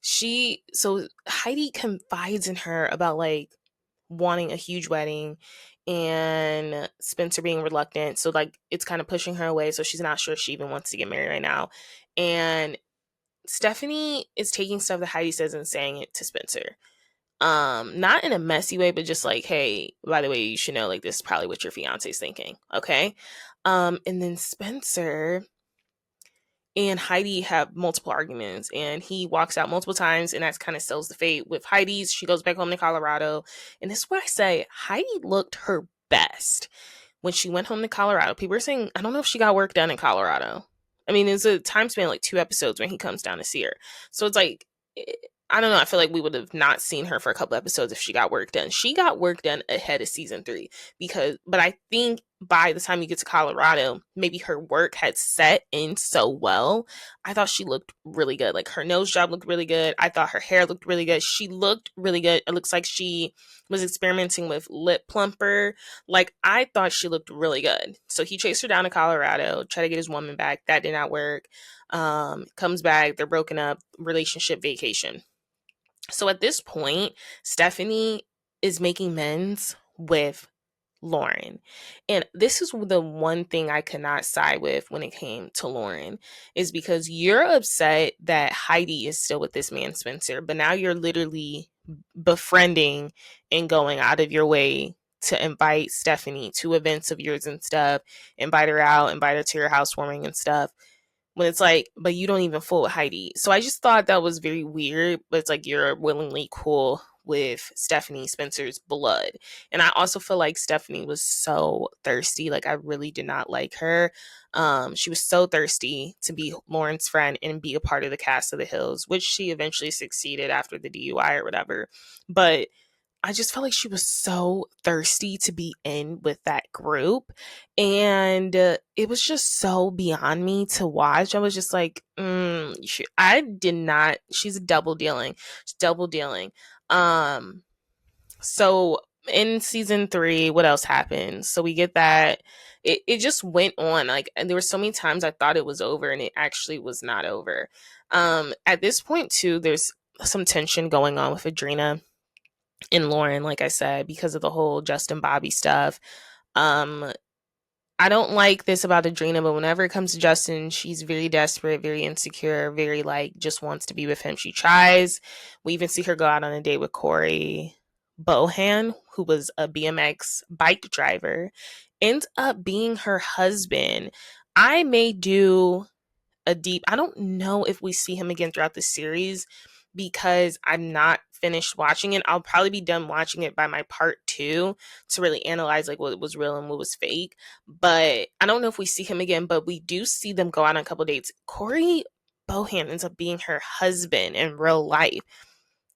So Heidi confides in her about like wanting a huge wedding, and Spencer being reluctant. So like it's kind of pushing her away. So she's not sure she even wants to get married right now. And Stephanie is taking stuff that Heidi says and saying it to Spencer. Not in a messy way, but just like, hey, by the way, you should know, like, this is probably what your fiance's thinking. Okay. And then Spencer and Heidi have multiple arguments, and he walks out multiple times, and that kind of seals the fate with Heidi's. She goes back home to Colorado, and this is what I say, Heidi looked her best when she went home to Colorado. People are saying, I don't know if she got work done in Colorado. I mean, it's a time span like 2 episodes when he comes down to see her. So it's like, I don't know. I feel like we would have not seen her for a couple episodes if she got work done. She got work done ahead of season 3 but I think by the time you get to Colorado, maybe her work had set in so well. I thought she looked really good. Like, her nose job looked really good. I thought her hair looked really good. She looked really good. It looks like she was experimenting with lip plumper. Like, I thought she looked really good. So he chased her down to Colorado, tried to get his woman back. That did not work. Comes back. They're broken up. Relationship vacation. So at this point, Stephanie is making amends with Lauren. And this is the one thing I could not side with when it came to Lauren, is because you're upset that Heidi is still with this man, Spencer, but now you're literally befriending and going out of your way to invite Stephanie to events of yours and stuff, invite her out, invite her to your housewarming and stuff. When it's like, but you don't even fool with Heidi. So I just thought that was very weird, but it's like, you're willingly cool with Stephanie Spencer's blood. And I also feel like Stephanie was so thirsty. Like, I really did not like her. She was so thirsty to be Lauren's friend and be a part of the cast of The Hills, which she eventually succeeded after the DUI or whatever. But I just felt like she was so thirsty to be in with that group. And it was just so beyond me to watch. I was just like, I did not. She's double dealing. She's double dealing. So in season 3, what else happened? So we get that it just went on. Like, and there were so many times I thought it was over and it actually was not over. At this point too, there's some tension going on with Adrena and Lauren, like I said, because of the whole Justin Bobby stuff. Um, I don't like this about Adrena, but whenever it comes to Justin, she's very desperate, very insecure, very like just wants to be with him. She tries. We even see her go out on a date with Corey Bohan, who was a BMX bike driver, ends up being her husband. I may do I don't know if we see him again throughout the series because I'm not finished watching it. I'll probably be done watching it by my part 2 to really analyze like what was real and what was fake. But I don't know if we see him again, but we do see them go out on a couple dates. Corey Bohan ends up being her husband in real life.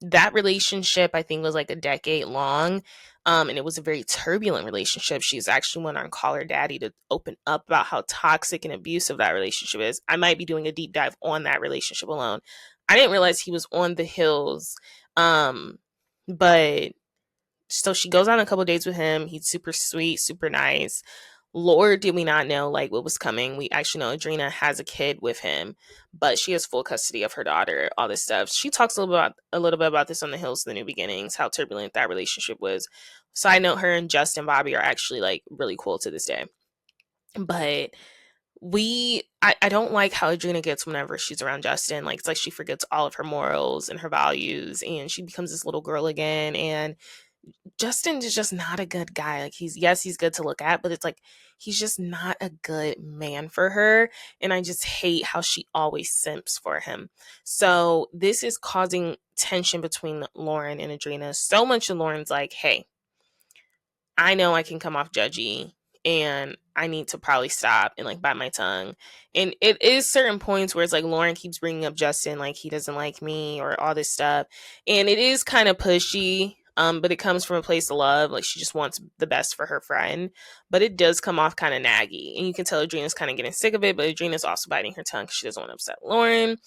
That relationship, I think, was like a decade long. And it was a very turbulent relationship. She's actually went on Call Her Daddy to open up about how toxic and abusive that relationship is. I might be doing a deep dive on that relationship alone. I didn't realize he was on The Hills. But so she goes on a couple dates with him. He's super sweet, super nice. Lord, did we not know like what was coming. We actually know Adrena has a kid with him, but she has full custody of her daughter, all this stuff. She talks a little bit about this on The Hills, The New Beginnings, how turbulent that relationship was. Side note, her and Justin Bobby are actually like really cool to this day. But I don't like how Adrena gets whenever she's around Justin. Like, it's like she forgets all of her morals and her values and she becomes this little girl again. And Justin is just not a good guy. Like, he's good to look at, but it's like he's just not a good man for her. And I just hate how she always simps for him. So this is causing tension between Lauren and Adrena. So much that Lauren's like, hey, I know I can come off judgy and I need to probably stop and like bite my tongue. And it is certain points where it's like Lauren keeps bringing up Justin, like he doesn't like me or all this stuff. And it is kind of pushy, but it comes from a place of love. Like, she just wants the best for her friend. But it does come off kind of naggy. And you can tell Adrena's kind of getting sick of it, but Adrena's also biting her tongue because she doesn't want to upset Lauren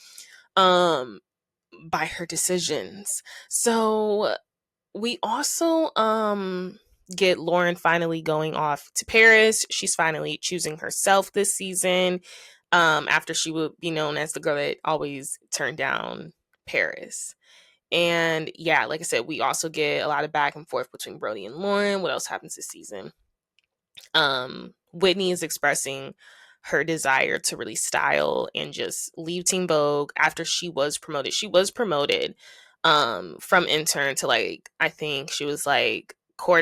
by her decisions. So we also get Lauren finally going off to Paris. She's finally choosing herself this season, after she would be known as the girl that always turned down Paris. And yeah, like I said, we also get a lot of back and forth between Brody and Lauren. What else happens this season? Whitney is expressing her desire to really style and just leave Teen Vogue after she was promoted. She was promoted from intern to like, I think she was like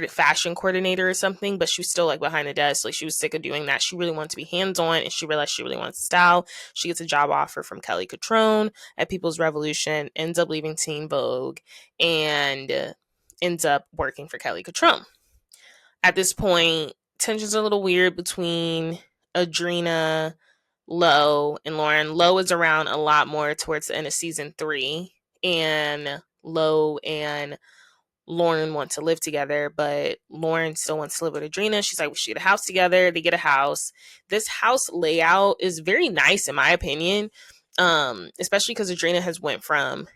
fashion coordinator or something, but she was still like behind the desk. Like, she was sick of doing that. She really wanted to be hands-on and she realized she really wants to style. She gets a job offer from Kelly Catrone at People's Revolution, ends up leaving Teen Vogue and ends up working for Kelly Catrone. At this point, tensions are a little weird between Adrena, Lo, and Lauren. Lo is around a lot more towards the end of season 3, and Lo and Lauren want to live together, but Lauren still wants to live with Adrena. She's like, we should get a house together. They get a house. This house layout is very nice in my opinion, especially because Adrena has went from,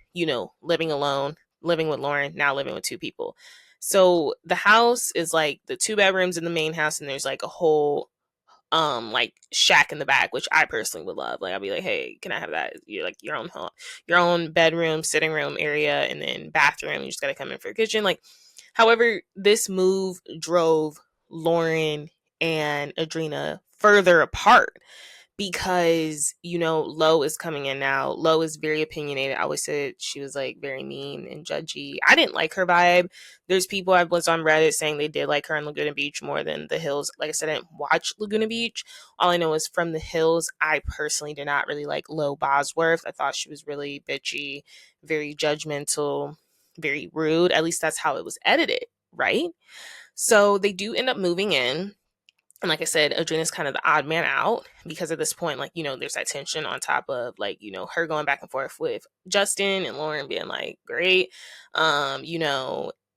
living alone, living with Lauren, now living with 2 people. So the house is like the 2 bedrooms in the main house, and there's like a whole like shack in the back, which I personally would love. Like, I'll be like, hey, can I have that? You're like your own home, your own bedroom, sitting room area, and then bathroom. You just gotta come in for a kitchen. Like, however, this move drove Lauren and Adrena further apart because, Lo is coming in now. Lo is very opinionated. I always said she was like very mean and judgy. I didn't like her vibe. There's people I was on Reddit saying they did like her in Laguna Beach more than The Hills. Like I said, I didn't watch Laguna Beach. All I know is from The Hills, I personally did not really like Lo Bosworth. I thought she was really bitchy, very judgmental. very rude. At least that's how it was edited, right? So they do end up moving in. And like I said, Adrena's kind of the odd man out because at this point, like, there's that tension on top of like, her going back and forth with Justin and Lauren being like, great. And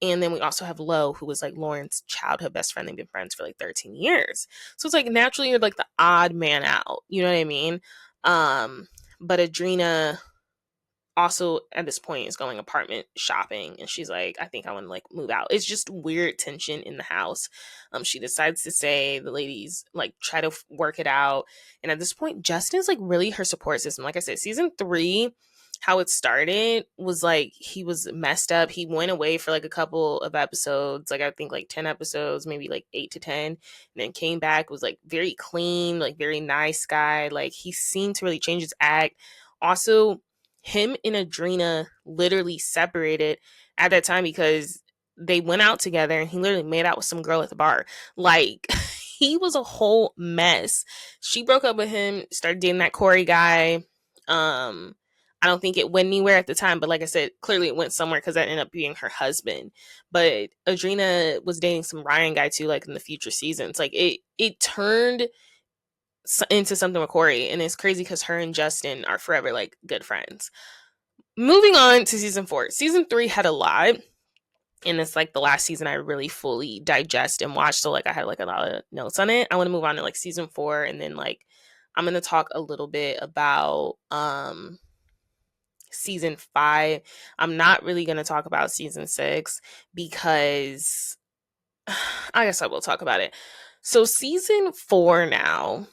then we also have Lo, who was like Lauren's childhood best friend. They've been friends for like 13 years. So it's like naturally you're like the odd man out. You know what I mean? But Adrena also at this point is going apartment shopping, and she's like, I think I want to like move out. It's just weird tension in the house. She decides to say the ladies like try to work it out, and at this point Justin's like really her support system. Like I said, season 3, how it started was like he was messed up. He went away for like a couple of episodes, like I think like 10 episodes, maybe like 8 to 10, and then came back, was like very clean, like very nice guy. Like he seemed to really change his act. Also, him and Adrena literally separated at that time because they went out together and he literally made out with some girl at the bar. Like, he was a whole mess. She broke up with him, started dating that Corey guy. I don't think it went anywhere at the time, but like I said, clearly it went somewhere because that ended up being her husband. But Adrena was dating some Ryan guy too, like in the future seasons. Like it turned into something with Corey, and it's crazy because her and Justin are forever like good friends. Moving on to season 4. Season 3 had a lot, and it's like the last season I really fully digest and watch, so like I had like a lot of notes on it. I want to move on to like season 4, and then like I'm gonna talk a little bit about season 5. I'm not really gonna talk about season 6 because I guess I will talk about it. So season 4 now,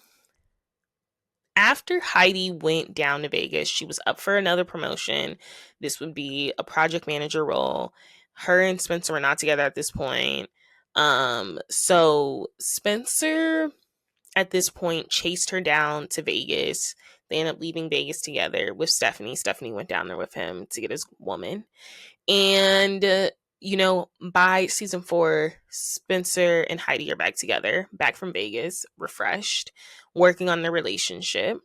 after Heidi went down to Vegas, she was up for another promotion. This would be a project manager role. Her and Spencer were not together at this point. So Spencer at this point chased her down to Vegas. They ended up leaving Vegas together with Stephanie. Stephanie went down there with him to get his woman. And by season 4, Spencer and Heidi are back together, back from Vegas, refreshed, working on their relationship.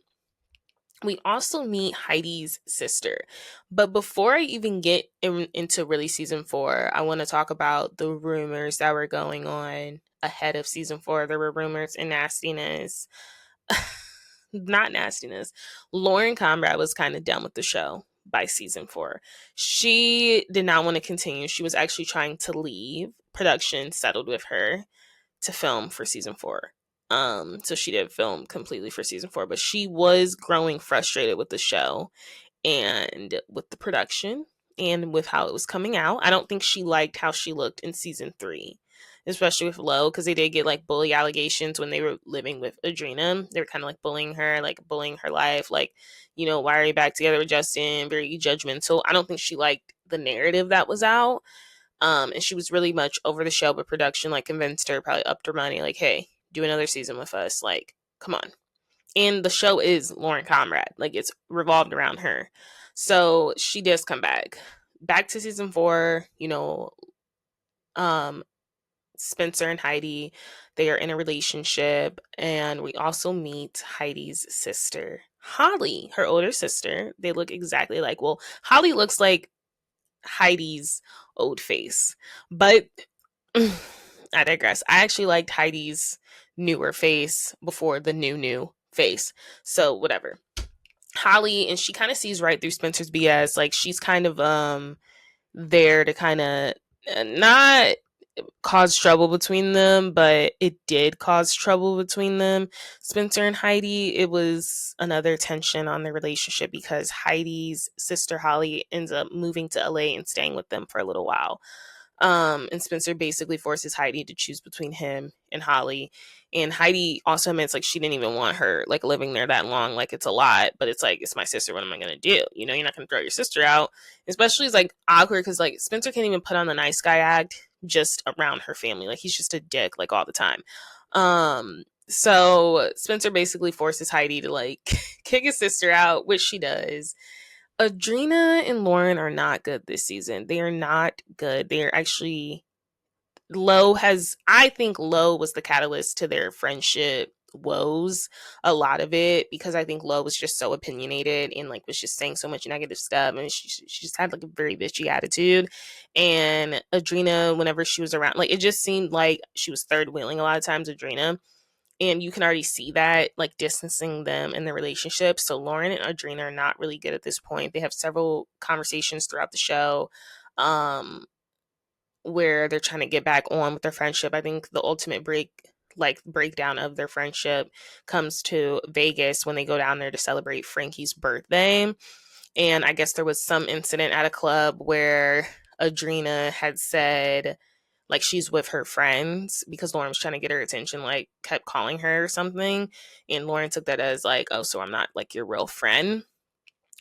We also meet Heidi's sister. But before I even get into really season 4, I want to talk about the rumors that were going on ahead of season 4. There were rumors and nastiness. Not nastiness. Lauren Conrad was kind of done with the show by season 4. She did not want to continue. She was actually trying to leave. Production settled with her to film for season 4. So she didn't film completely for season 4, but she was growing frustrated with the show and with the production and with how it was coming out. I don't think she liked how she looked in season 3, especially with Lo, because they did get like bully allegations when they were living with Adrena. They were kind of like bullying her life, like, why are you back together with Justin? Very judgmental. I don't think she liked the narrative that was out. And she was really much over the show, but production like convinced her, probably upped her money, like, hey, do another season with us. Like, come on. And the show is Lauren Conrad. Like, it's revolved around her. So she does come back. Back to season 4, Spencer and Heidi, they are in a relationship. And we also meet Heidi's sister, Holly, her older sister. They look exactly like, well, Holly looks like Heidi's old face. But I digress. I actually liked Heidi's newer face before the new face. So whatever. Holly, and she kind of sees right through Spencer's BS. Like, she's kind of there to kind of not cause trouble between them, but it did cause trouble between them. Spencer and Heidi, it was another tension on their relationship because Heidi's sister Holly ends up moving to LA and staying with them for a little while. And Spencer basically forces Heidi to choose between him and Holly. And Heidi also admits like she didn't even want her like living there that long. Like, it's a lot, but it's like, it's my sister. What am I gonna do? You're not gonna throw your sister out. Especially it's like awkward because like Spencer can't even put on the nice guy act just around her family. Like, he's just a dick like all the time. So Spencer basically forces Heidi to like kick his sister out, which she does. Adrena and Lauren are not good this season. They are not good. They are actually I think Lo was the catalyst to their friendship woes a lot of it, because I think Lo was just so opinionated and like was just saying so much negative stuff, and she just had like a very bitchy attitude. And Adrena, whenever she was around, like it just seemed like she was third wheeling a lot of times, Adrena. And you can already see that, like distancing them in their relationship. So Lauren and Adrena are not really good at this point. They have several conversations throughout the show, where they're trying to get back on with their friendship. I think the ultimate breakdown of their friendship comes to Vegas when they go down there to celebrate Frankie's birthday. And I guess there was some incident at a club where Adrena had said like she's with her friends because Lauren was trying to get her attention, like kept calling her or something. And Lauren took that as like, oh, so I'm not like your real friend.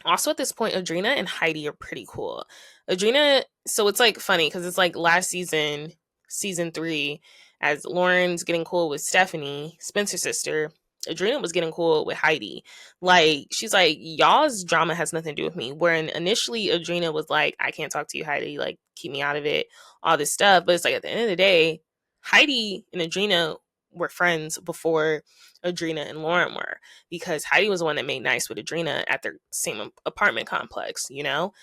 Also at this point, Adrena and Heidi are pretty cool. Adrena, so it's like funny because it's like last season, season 3, as Lauren's getting cool with Stephanie, Spencer's sister. Adrena was getting cool with Heidi. Like, she's like, y'all's drama has nothing to do with me. Wherein initially Adrena was like, I can't talk to you, Heidi. Like, keep me out of it, all this stuff. But it's like at the end of the day, Heidi and Adrena were friends before Adrena and Lauren were, because Heidi was the one that made nice with Adrena at their same apartment complex, you know?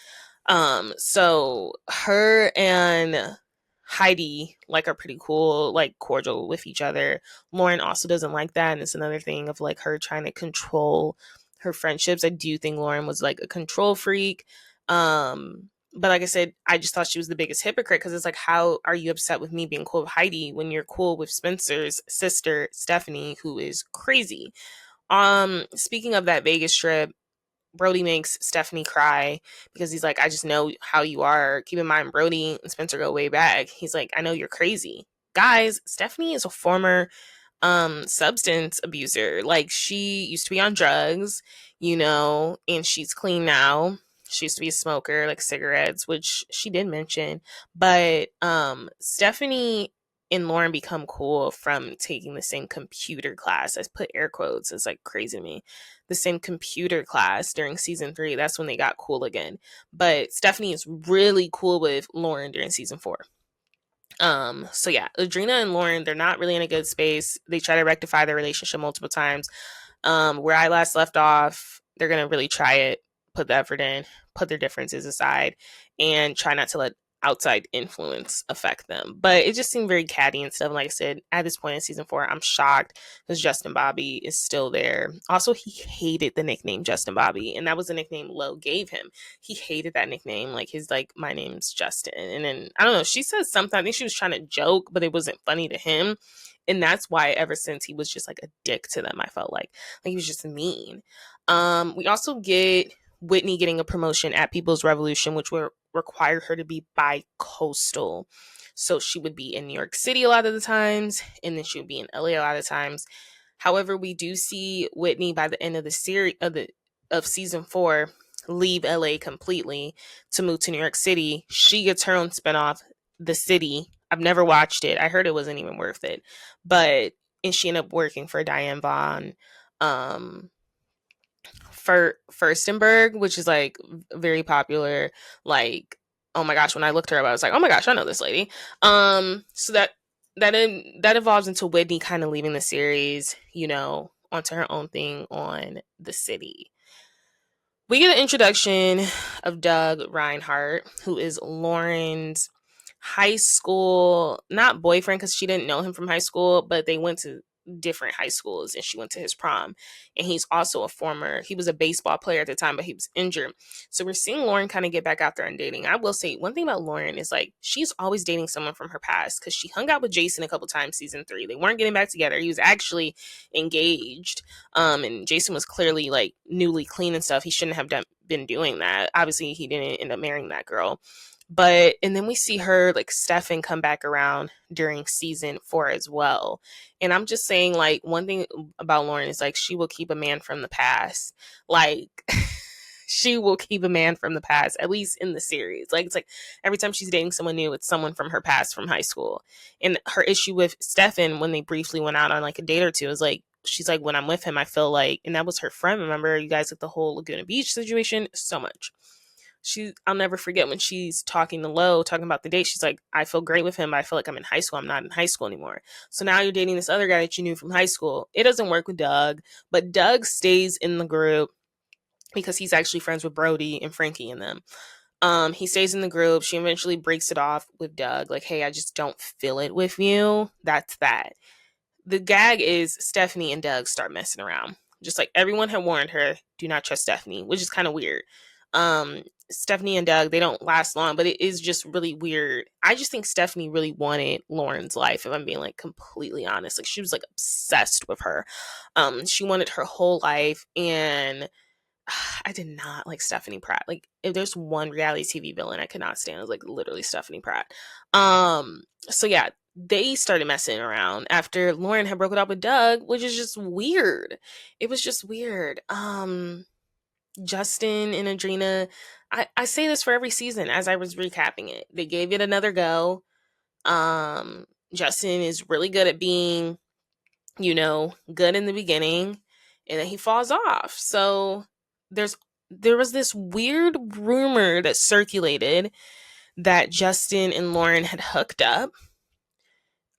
So her and Heidi like are pretty cool, like cordial with each other. Lauren also doesn't like that, and it's another thing of like her trying to control her friendships. I do think Lauren was like a control freak. But like I said, I just thought she was the biggest hypocrite, because it's like, how are you upset with me being cool with Heidi when you're cool with Spencer's sister, Stephanie, who is crazy? Speaking of that Vegas trip, Brody makes Stephanie cry because he's like, I just know how you are. Keep in mind, Brody and Spencer go way back. He's like, I know you're crazy. Guys, Stephanie is a former substance abuser. Like, she used to be on drugs, you know, and she's clean now. She used to be a smoker, like cigarettes, which she did mention. But Stephanie and Lauren become cool from taking the same computer class. I put air quotes. It's like crazy to me. The same computer class during season 3. That's when they got cool again. But Stephanie is really cool with Lauren during season 4. So yeah, Adrena and Lauren, they're not really in a good space. They try to rectify their relationship multiple times. Where I last left off, they're gonna really try it, put the effort in, put their differences aside, and try not to let outside influence affect them. But it just seemed very catty and stuff. And like I said, at this point in season 4, I'm shocked because Justin Bobby is still there. Also, he hated the nickname Justin Bobby, and that was the nickname Lo gave him. He hated that nickname. Like, his like, my name's Justin. And then I don't know, she said something, I think she was trying to joke, but it wasn't funny to him. And that's why ever since he was just like a dick to them, I felt like he was just mean. We also get Whitney getting a promotion at People's Revolution, which will require her to be bi-coastal. So she would be in New York City a lot of the times, and then she would be in LA a lot of times. However, we do see Whitney by the end of the series of season 4 leave LA completely to move to New York City. She gets her own spinoff, The City. I've never watched it. I heard it wasn't even worth it. But and she ended up working for Diane Vaughn. Furstenberg, which is like very popular. Like, oh my gosh, when I looked her up, I was like, oh my gosh, I know this lady. So that evolves into Whitney kind of leaving the series, you know, onto her own thing on The City. We get an introduction of Doug Reinhardt, who is Lauren's high school, not boyfriend, because she didn't know him from high school, but they went to different high schools and she went to his prom. And he's also he was a baseball player at the time, but he was injured. So we're seeing Lauren kind of get back out there and dating. I will say one thing about Lauren is like, she's always dating someone from her past, because she hung out with Jason a couple times season 3. They weren't getting back together. He was actually engaged. And Jason was clearly like newly clean and stuff. He shouldn't have been doing that. Obviously, he didn't end up marrying that girl. But, and then we see her, like, Stefan come back around during season 4 as well. And I'm just saying, like, one thing about Lauren is, like, she will keep a man from the past. Like, she will keep a man from the past, at least in the series. Like, it's like every time she's dating someone new, it's someone from her past from high school. And her issue with Stefan, when they briefly went out on, like, a date or two, is, like, she's like, when I'm with him, I feel like, and that was her friend, remember, you guys, like, the whole Laguna Beach situation, so much. I'll never forget when she's talking to Lo, talking about the date. She's like, I feel great with him, but I feel like I'm in high school. I'm not in high school anymore. So now you're dating this other guy that you knew from high school. It doesn't work with Doug, but Doug stays in the group because he's actually friends with Brody and Frankie and them. He stays in the group. She eventually breaks it off with Doug, like, hey, I just don't feel it with you. That's that. The gag is Stephanie and Doug start messing around. Just like everyone had warned her, do not trust Stephanie, which is kind of weird. Stephanie and Doug, they don't last long, but it is just really weird. I just think Stephanie really wanted Lauren's life, if I'm being like completely honest. Like she was like obsessed with her. She wanted her whole life, and I did not like Stephanie Pratt. Like if there's one reality TV villain I could not stand, it was like literally Stephanie Pratt. So yeah, they started messing around after Lauren had broken up with Doug, which is just weird. It was just weird. Justin and Adrina, I say this for every season as I was recapping it. They gave it another go. Justin is really good at being, good in the beginning, and then he falls off. So there was this weird rumor that circulated that Justin and Lauren had hooked up.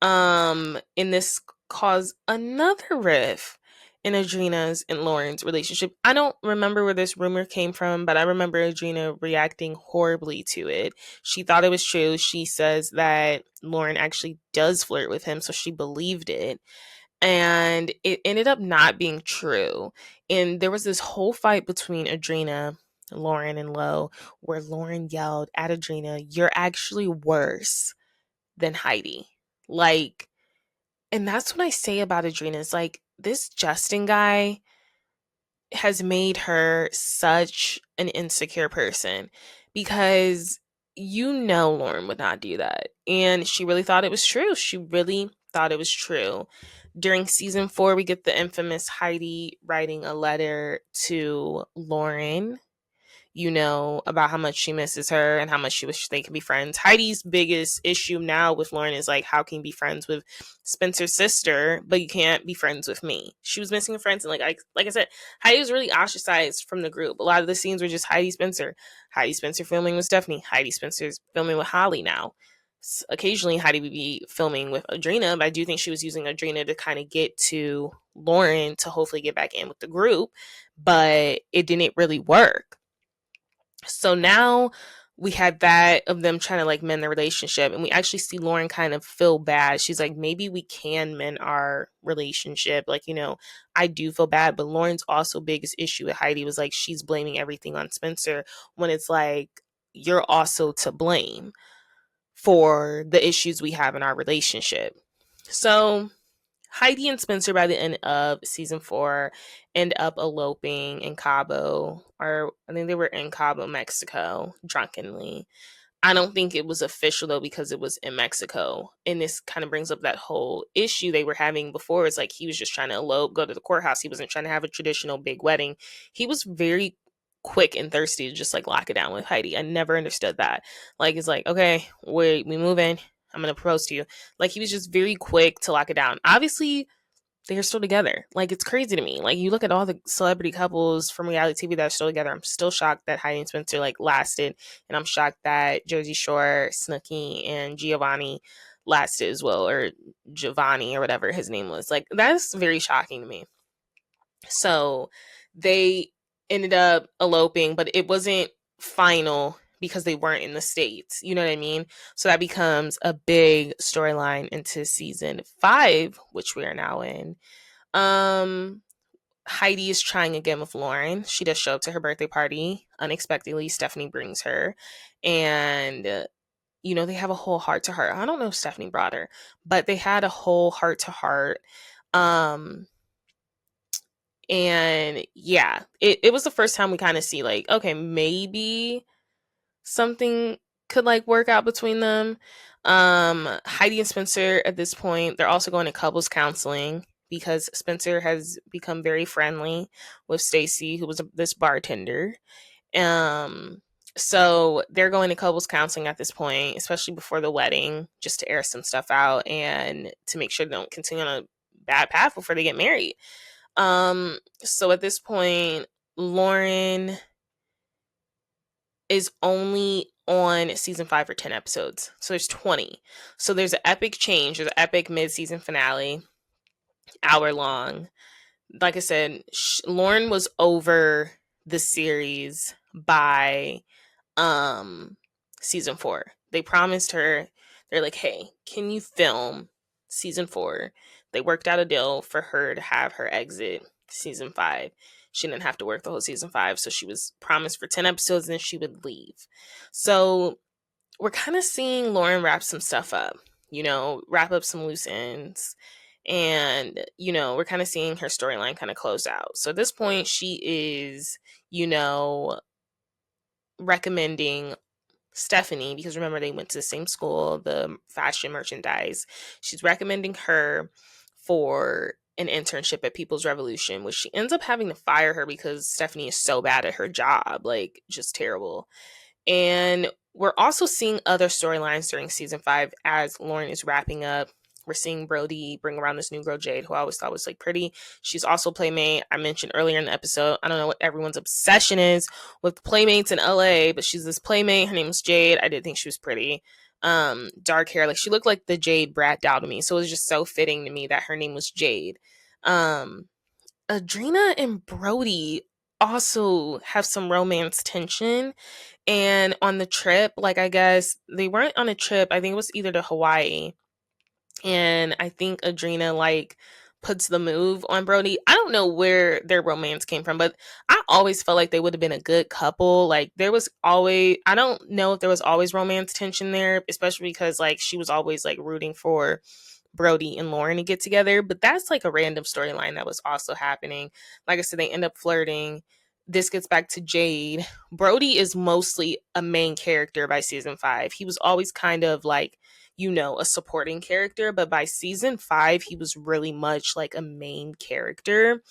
And this caused another rift in Adrina's and Lauren's relationship. I don't remember where this rumor came from, but I remember Adrina reacting horribly to it. She thought it was true. She says that Lauren actually does flirt with him, so she believed it. And it ended up not being true. And there was this whole fight between Adrina, Lauren, and Lo, where Lauren yelled at Adrina, "You're actually worse than Heidi." Like, and that's what I say about Adrina. It's like, this Justin guy has made her such an insecure person, because Lauren would not do that. And she really thought it was true. She really thought it was true. During season 4, we get the infamous Heidi writing a letter to Lauren, about how much she misses her and how much she wishes they could be friends. Heidi's biggest issue now with Lauren is like, how can you be friends with Spencer's sister, but you can't be friends with me? She was missing friends, and like I said, Heidi was really ostracized from the group. A lot of the scenes were just Heidi Spencer filming with Stephanie, Heidi Spencer's filming with Holly now. Occasionally Heidi would be filming with Adrina, but I do think she was using Adrina to kind of get to Lauren to hopefully get back in with the group, but it didn't really work. So now we had that of them trying to like mend the relationship, and we actually see Lauren kind of feel bad. She's like, maybe we can mend our relationship. Like, I do feel bad, but Lauren's also biggest issue with Heidi was like, she's blaming everything on Spencer, when it's like, you're also to blame for the issues we have in our relationship. So Heidi and Spencer, by the end of season 4, end up eloping in Cabo, or I think they were in Cabo, Mexico, drunkenly. I don't think it was official though, because it was in Mexico. And this kind of brings up that whole issue they were having before. It's like he was just trying to elope, go to the courthouse. He wasn't trying to have a traditional big wedding. He was very quick and thirsty to just like lock it down with Heidi. I never understood that. Like, it's like, okay, we move in. I'm going to propose to you. Like, he was just very quick to lock it down. Obviously, they're still together. Like, it's crazy to me. Like, you look at all the celebrity couples from reality TV that are still together. I'm still shocked that Heidi and Spencer like lasted, and I'm shocked that Jersey Shore, Snooki, and Giovanni lasted as well, or Giovanni, or whatever his name was. Like, that's very shocking to me. So they ended up eloping, but it wasn't final because they weren't in the States. You know what I mean? So that becomes a big storyline into season 5, which we are now in. Heidi is trying again with Lauren. She does show up to her birthday party unexpectedly. Stephanie brings her, and they have a whole heart to heart. I don't know if Stephanie brought her, but they had a whole heart to heart. And yeah, it was the first time we kind of see like, okay, maybe something could like work out between them. Heidi and Spencer at this point, they're also going to couples counseling, because Spencer has become very friendly with Stacy, who was this bartender. So they're going to couples counseling at this point, especially before the wedding, just to air some stuff out and to make sure they don't continue on a bad path before they get married. So at this point, Lauren is only on season 5 for 10 episodes. So there's 20. So there's an epic change. There's an epic mid-season finale, hour long. Like I said, Lauren was over the series by season 4. They promised her, they're like, hey, can you film season 4? They worked out a deal for her to have her exit season 5. She didn't have to work the whole season 5, so she was promised for 10 episodes and then she would leave. So we're kind of seeing Lauren wrap some stuff up, wrap up some loose ends. And, we're kind of seeing her storyline kind of close out. So at this point, she is, recommending Stephanie, because remember they went to the same school, the fashion merchandise. She's recommending her for an internship at People's Revolution, which she ends up having to fire her because Stephanie is so bad at her job, like just terrible. And we're also seeing other storylines during season 5 as Lauren is wrapping up. We're seeing Brody bring around this new girl, Jade, who I always thought was like pretty. She's also Playmate. I mentioned earlier in the episode, I don't know what everyone's obsession is with Playmates in LA, but she's this Playmate. Her name was Jade. I did think she was pretty. Dark hair. Like she looked like the Jade brat doll to me. So it was just so fitting to me that her name was Jade. Adrena and Brody also have some romance tension. And on the trip, like I guess they weren't on a trip. I think it was either to Hawaii. And I think Adrena like puts the move on Brody. I don't know where their romance came from, but I always felt like they would have been a good couple. Like there was always, I don't know if there was always romance tension there, especially because like she was always like rooting for Brody and Lauren to get together. But that's like a random storyline that was also happening. Like I said, they end up flirting. This gets back to Jade. Brody is mostly a main character by season 5. He was always kind of like, a supporting character, but by season 5, he was really much like a main character.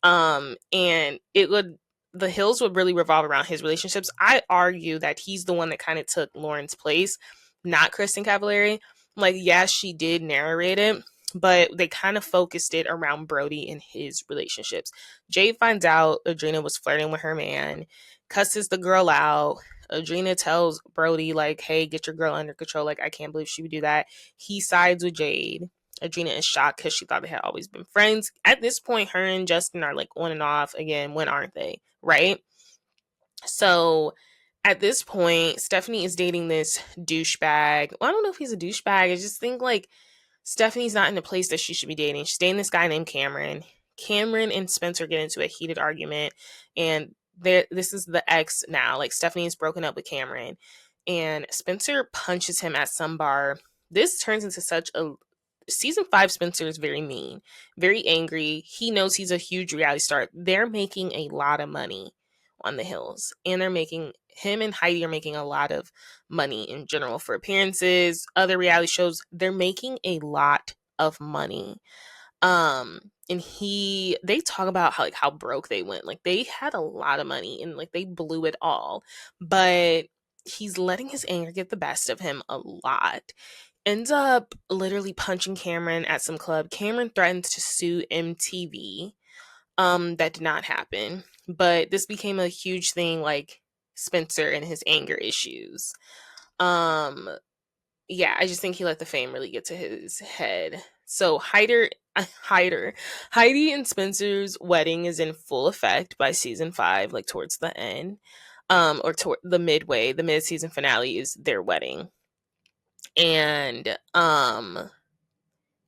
And the hills would really revolve around his relationships. I argue that he's the one that kind of took Lauren's place, not Kristin Cavallari. Like, yes, she did narrate it, but they kind of focused it around Brody and his relationships. Jade finds out Adrena was flirting with her man, cusses the girl out. Adrena tells Brody, like, hey, get your girl under control. Like, I can't believe she would do that. He sides with Jade. Adrena is shocked because she thought they had always been friends. At this point, her and Justin are like on and off again. When aren't they? Right? So at this point, Stephanie is dating this douchebag. Well, I don't know if he's a douchebag. I just think like Stephanie's not in the place that she should be dating. She's dating this guy named Cameron. Cameron and Spencer get into a heated argument, and this is the ex now. Like Stephanie's broken up with Cameron, and Spencer punches him at some bar. This turns into such a season 5. Spencer is very mean, very angry. He knows he's a huge reality star. They're making a lot of money on the hills, and him and Heidi are making a lot of money in general for appearances, other reality shows. They're making a lot of money. And they talk about how broke they went. Like they had a lot of money and like they blew it all. But he's letting his anger get the best of him a lot. Ends up literally punching Cameron at some club. Cameron threatens to sue MTV. That did not happen. But this became a huge thing, like Spencer and his anger issues. Yeah, I just think he let the fame really get to his head. So Heidi and Spencer's wedding is in full effect by season 5, like towards the end. Or toward the midway, the mid-season finale is their wedding. And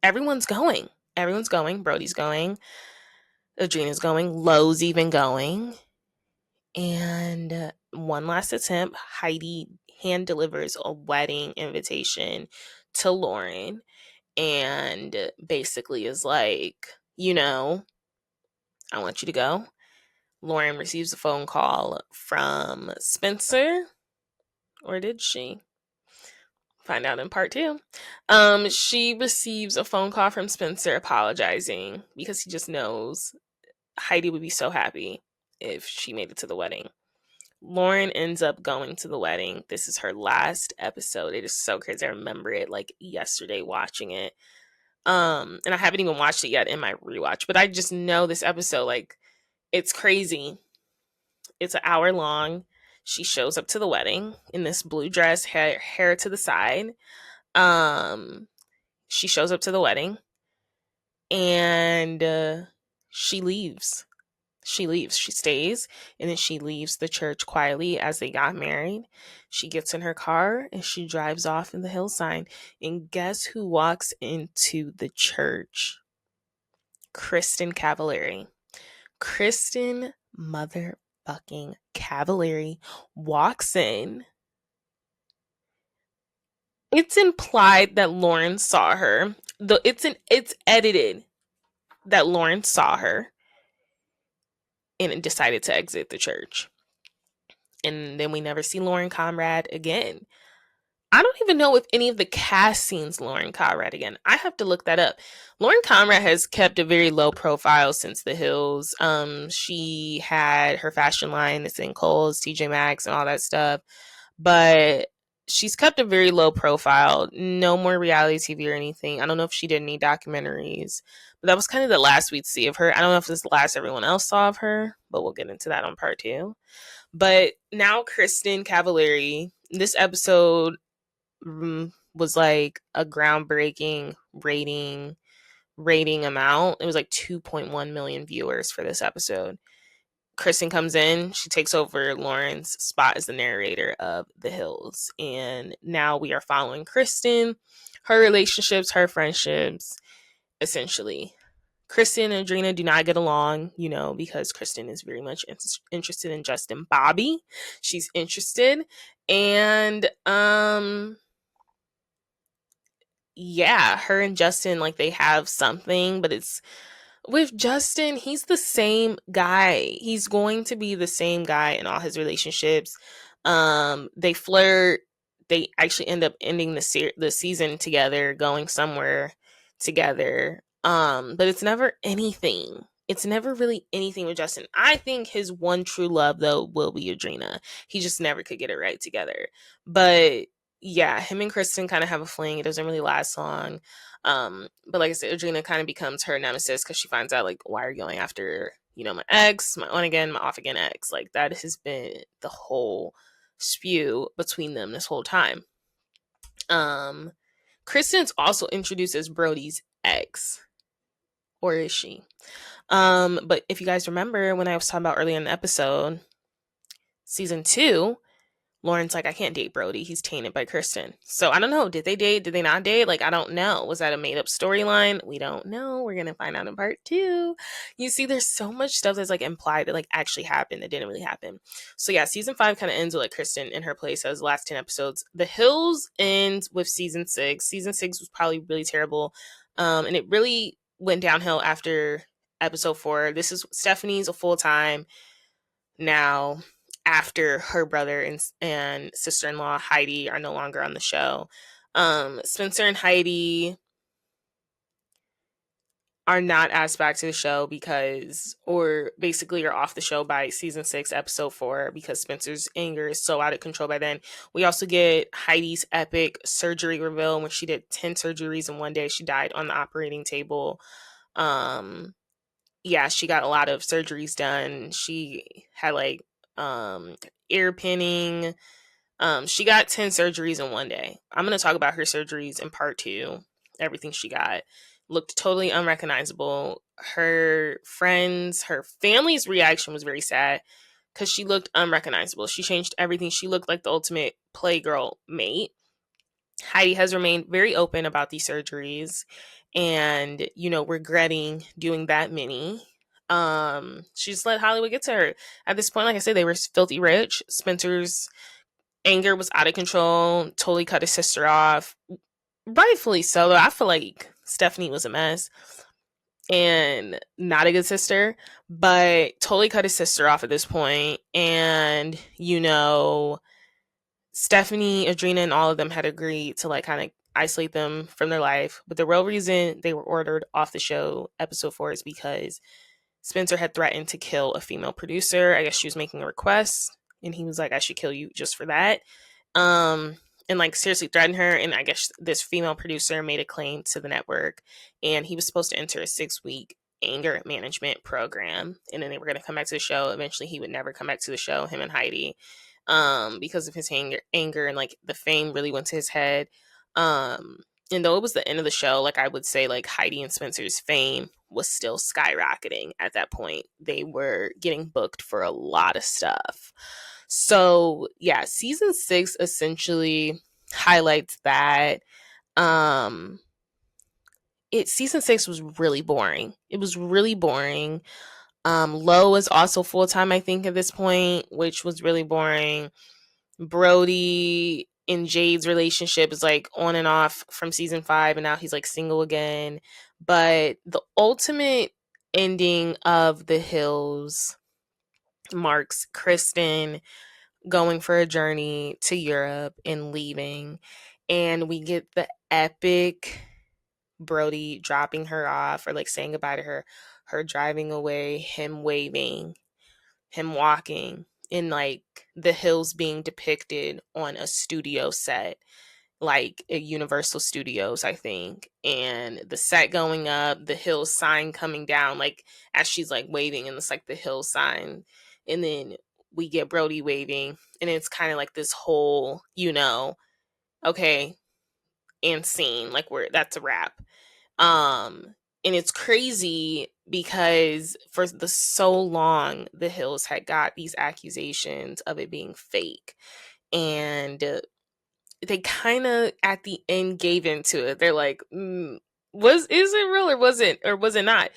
everyone's going. Everyone's going. Brody's going. Adrena's going. Lowe's even going. And one last attempt, Heidi hand delivers a wedding invitation to Lauren and basically is like, I want you to go. Lauren receives a phone call from Spencer, or did she? Find out in part 2. She receives a phone call from Spencer apologizing because he just knows Heidi would be so happy if she made it to the wedding. Lauren ends up going to the wedding. This is her last episode. It is so crazy. I remember it like yesterday watching it. And I haven't even watched it yet in my rewatch, but I just know this episode, like, it's crazy. It's an hour long. She shows up to the wedding in this blue dress, hair to the side. Um, she shows up to the wedding and she leaves. She leaves. She stays, and then she leaves the church quietly as they got married. She gets in her car and she drives off in the hillside. And guess who walks into the church? Kristin Cavallari. Kristin motherfucking Cavallari walks in. It's implied that Lauren saw her. It's edited that Lauren saw her and decided to exit the church. And then we never see Lauren Conrad again. I don't even know if any of the cast scenes Lauren Conrad again. I have to look that up. Lauren Conrad has kept a very low profile since The Hills. She had her fashion line, it's in Kohl's, TJ Maxx, and all that stuff. But she's kept a very low profile. No more reality TV or anything. I don't know if she did any documentaries. But that was kind of the last we'd see of her. I don't know if this is the last everyone else saw of her, but we'll get into that on part 2. But now Kristin Cavallari, this episode was like a groundbreaking rating amount. It was like 2.1 million viewers for this episode. Kristin comes in, she takes over Lauren's spot as the narrator of The Hills. And now we are following Kristin, her relationships, her friendships, essentially. Kristin and Adrina do not get along, because Kristin is very much interested in Justin Bobby. She's interested. And, yeah, her and Justin, like, they have something, but it's with Justin, he's the same guy. He's going to be the same guy in all his relationships. They flirt. They actually end up ending the season together, going somewhere together. But it's never anything. It's never really anything with Justin. I think his one true love, though, will be Adrina. He just never could get it right together. But yeah, him and Kristin kind of have a fling. It doesn't really last long. But like I said, Adrina kind of becomes her nemesis because she finds out, like, why are you going after, my ex, my on again, my off again ex? Like, that has been the whole spew between them this whole time. Kristin's also introduced as Brody's ex. Or is she? But if you guys remember when I was talking about earlier in the episode, season 2, Lauren's like, I can't date Brody. He's tainted by Kristin. So I don't know. Did they date? Did they not date? Like, I don't know. Was that a made up storyline? We don't know. We're going to find out in part 2. You see, there's so much stuff that's like implied that like actually happened that didn't really happen. So yeah, season 5 kind of ends with like Kristin in her place as the last 10 episodes. The Hills ends with season 6. Season 6 was probably really terrible. And it really went downhill after episode 4. This is Stephanie's a full-time now, after her brother and sister-in-law Heidi are no longer on the show. Spencer and Heidi are not asked back to the show or basically are off the show by season 6, episode 4, because Spencer's anger is so out of control by then. We also get Heidi's epic surgery reveal when she did 10 surgeries in one day. She died on the operating table. Yeah, she got a lot of surgeries done. She had like ear pinning. She got 10 surgeries in one day. I'm going to talk about her surgeries in part 2. Everything she got looked totally unrecognizable. Her friends, her family's reaction was very sad because she looked unrecognizable. She changed everything. She looked like the ultimate playgirl mate. Heidi has remained very open about these surgeries and, regretting doing that many. She just let Hollywood get to her. At this point, like I said, they were filthy rich. Spencer's anger was out of control, totally cut his sister off. Rightfully so, though. I feel like Stephanie was a mess and not a good sister, but totally cut his sister off at this point. And, Stephanie, Adrina, and all of them had agreed to like kind of isolate them from their life. But the real reason they were ordered off the show, episode 4, is because Spencer had threatened to kill a female producer. I guess she was making a request, and he was like, I should kill you just for that. And like seriously threatened her. And I guess this female producer made a claim to the network, and he was supposed to enter a 6-week anger management program. And then they were going to come back to the show. Eventually, he would never come back to the show, him and Heidi. because of his anger and like the fame really went to his head. And though it was the end of the show, like I would say like Heidi and Spencer's fame was still skyrocketing at that point. They were getting booked for a lot of stuff. So yeah, season 6 essentially highlights that. Season 6 was really boring. It was really boring. Lo was also full time, I think, at this point, which was really boring. Brody and Jade's relationship is like on and off from season 5, and now he's like single again. But the ultimate ending of The Hills marks Kristin going for a journey to Europe and leaving. And we get the epic Brody dropping her off or like saying goodbye to her driving away, him waving, him walking, in like the hills being depicted on a studio set, like at Universal Studios, I think. And the set going up, the hills sign coming down, like as she's like waving, and it's like the hill sign. And then we get Brody waving, and it's kind of like this whole, okay, and scene, like where that's a wrap. And it's crazy because for the so long the Hills had got these accusations of it being fake, and they kind of at the end gave into it. They're like, is it real or was it not?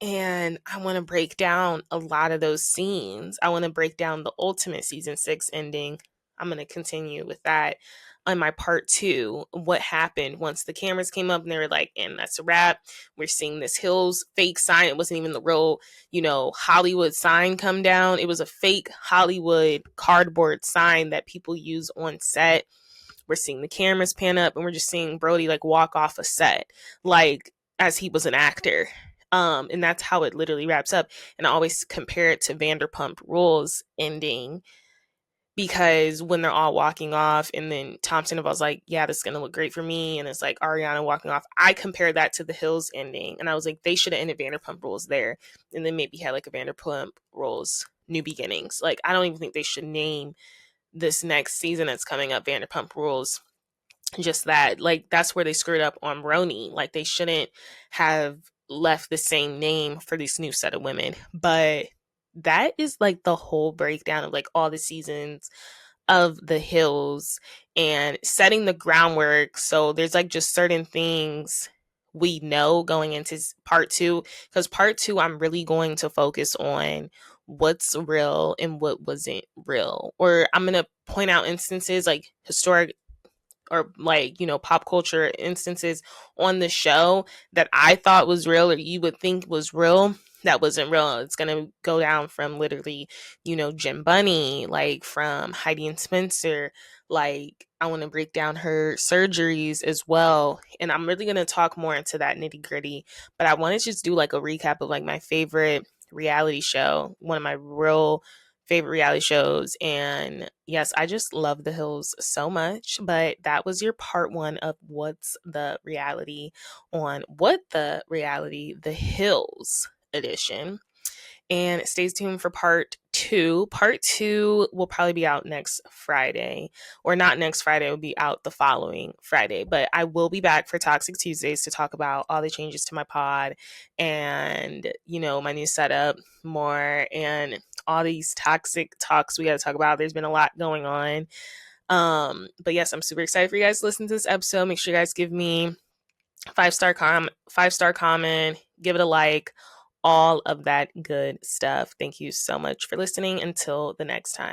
And I want to break down a lot of those scenes. I want to break down the ultimate season 6 ending. I'm going to continue with that on my part 2. What happened once the cameras came up and they were like, and that's a wrap. We're seeing this Hills fake sign. It wasn't even the real, Hollywood sign come down. It was a fake Hollywood cardboard sign that people use on set. We're seeing the cameras pan up and we're just seeing Brody like walk off a set, like as he was an actor. And that's how it literally wraps up. And I always compare it to Vanderpump Rules ending, because when they're all walking off and then Tom Sandoval's like, yeah, this is going to look great for me. And it's like Ariana walking off. I compare that to the Hills ending. And I was like, they should have ended Vanderpump Rules there. And then maybe had like a Vanderpump Rules New Beginnings. Like, I don't even think they should name this next season that's coming up Vanderpump Rules. Just that, like, that's where they screwed up on Roni. Like, they shouldn't have left the same name for this new set of women. But that is like the whole breakdown of like all the seasons of The Hills and setting the groundwork. So there's like just certain things we know going into part 2, because part 2 I'm really going to focus on what's real and what wasn't real, or I'm going to point out instances like historic or like, pop culture instances on the show that I thought was real or you would think was real that wasn't real. It's going to go down from literally, Jim Bunny, like from Heidi and Spencer. Like, I want to break down her surgeries as well. And I'm really going to talk more into that nitty gritty. But I want to just do like a recap of like my favorite reality show, one of my real favorite reality shows. And yes, I just love The Hills so much. But that was your part 1 of What's the Reality on What the Reality, The Hills edition. And stay tuned for part 2. Part 2 will probably be out next Friday, or not next Friday, it will be out the following Friday. But I will be back for Toxic Tuesdays to talk about all the changes to my pod and, my new setup more, and all these toxic talks we got to talk about. There's been a lot going on. But yes, I'm super excited for you guys to listen to this episode. Make sure you guys give me 5-star comment, give it a like, all of that good stuff. Thank you so much for listening. Until the next time.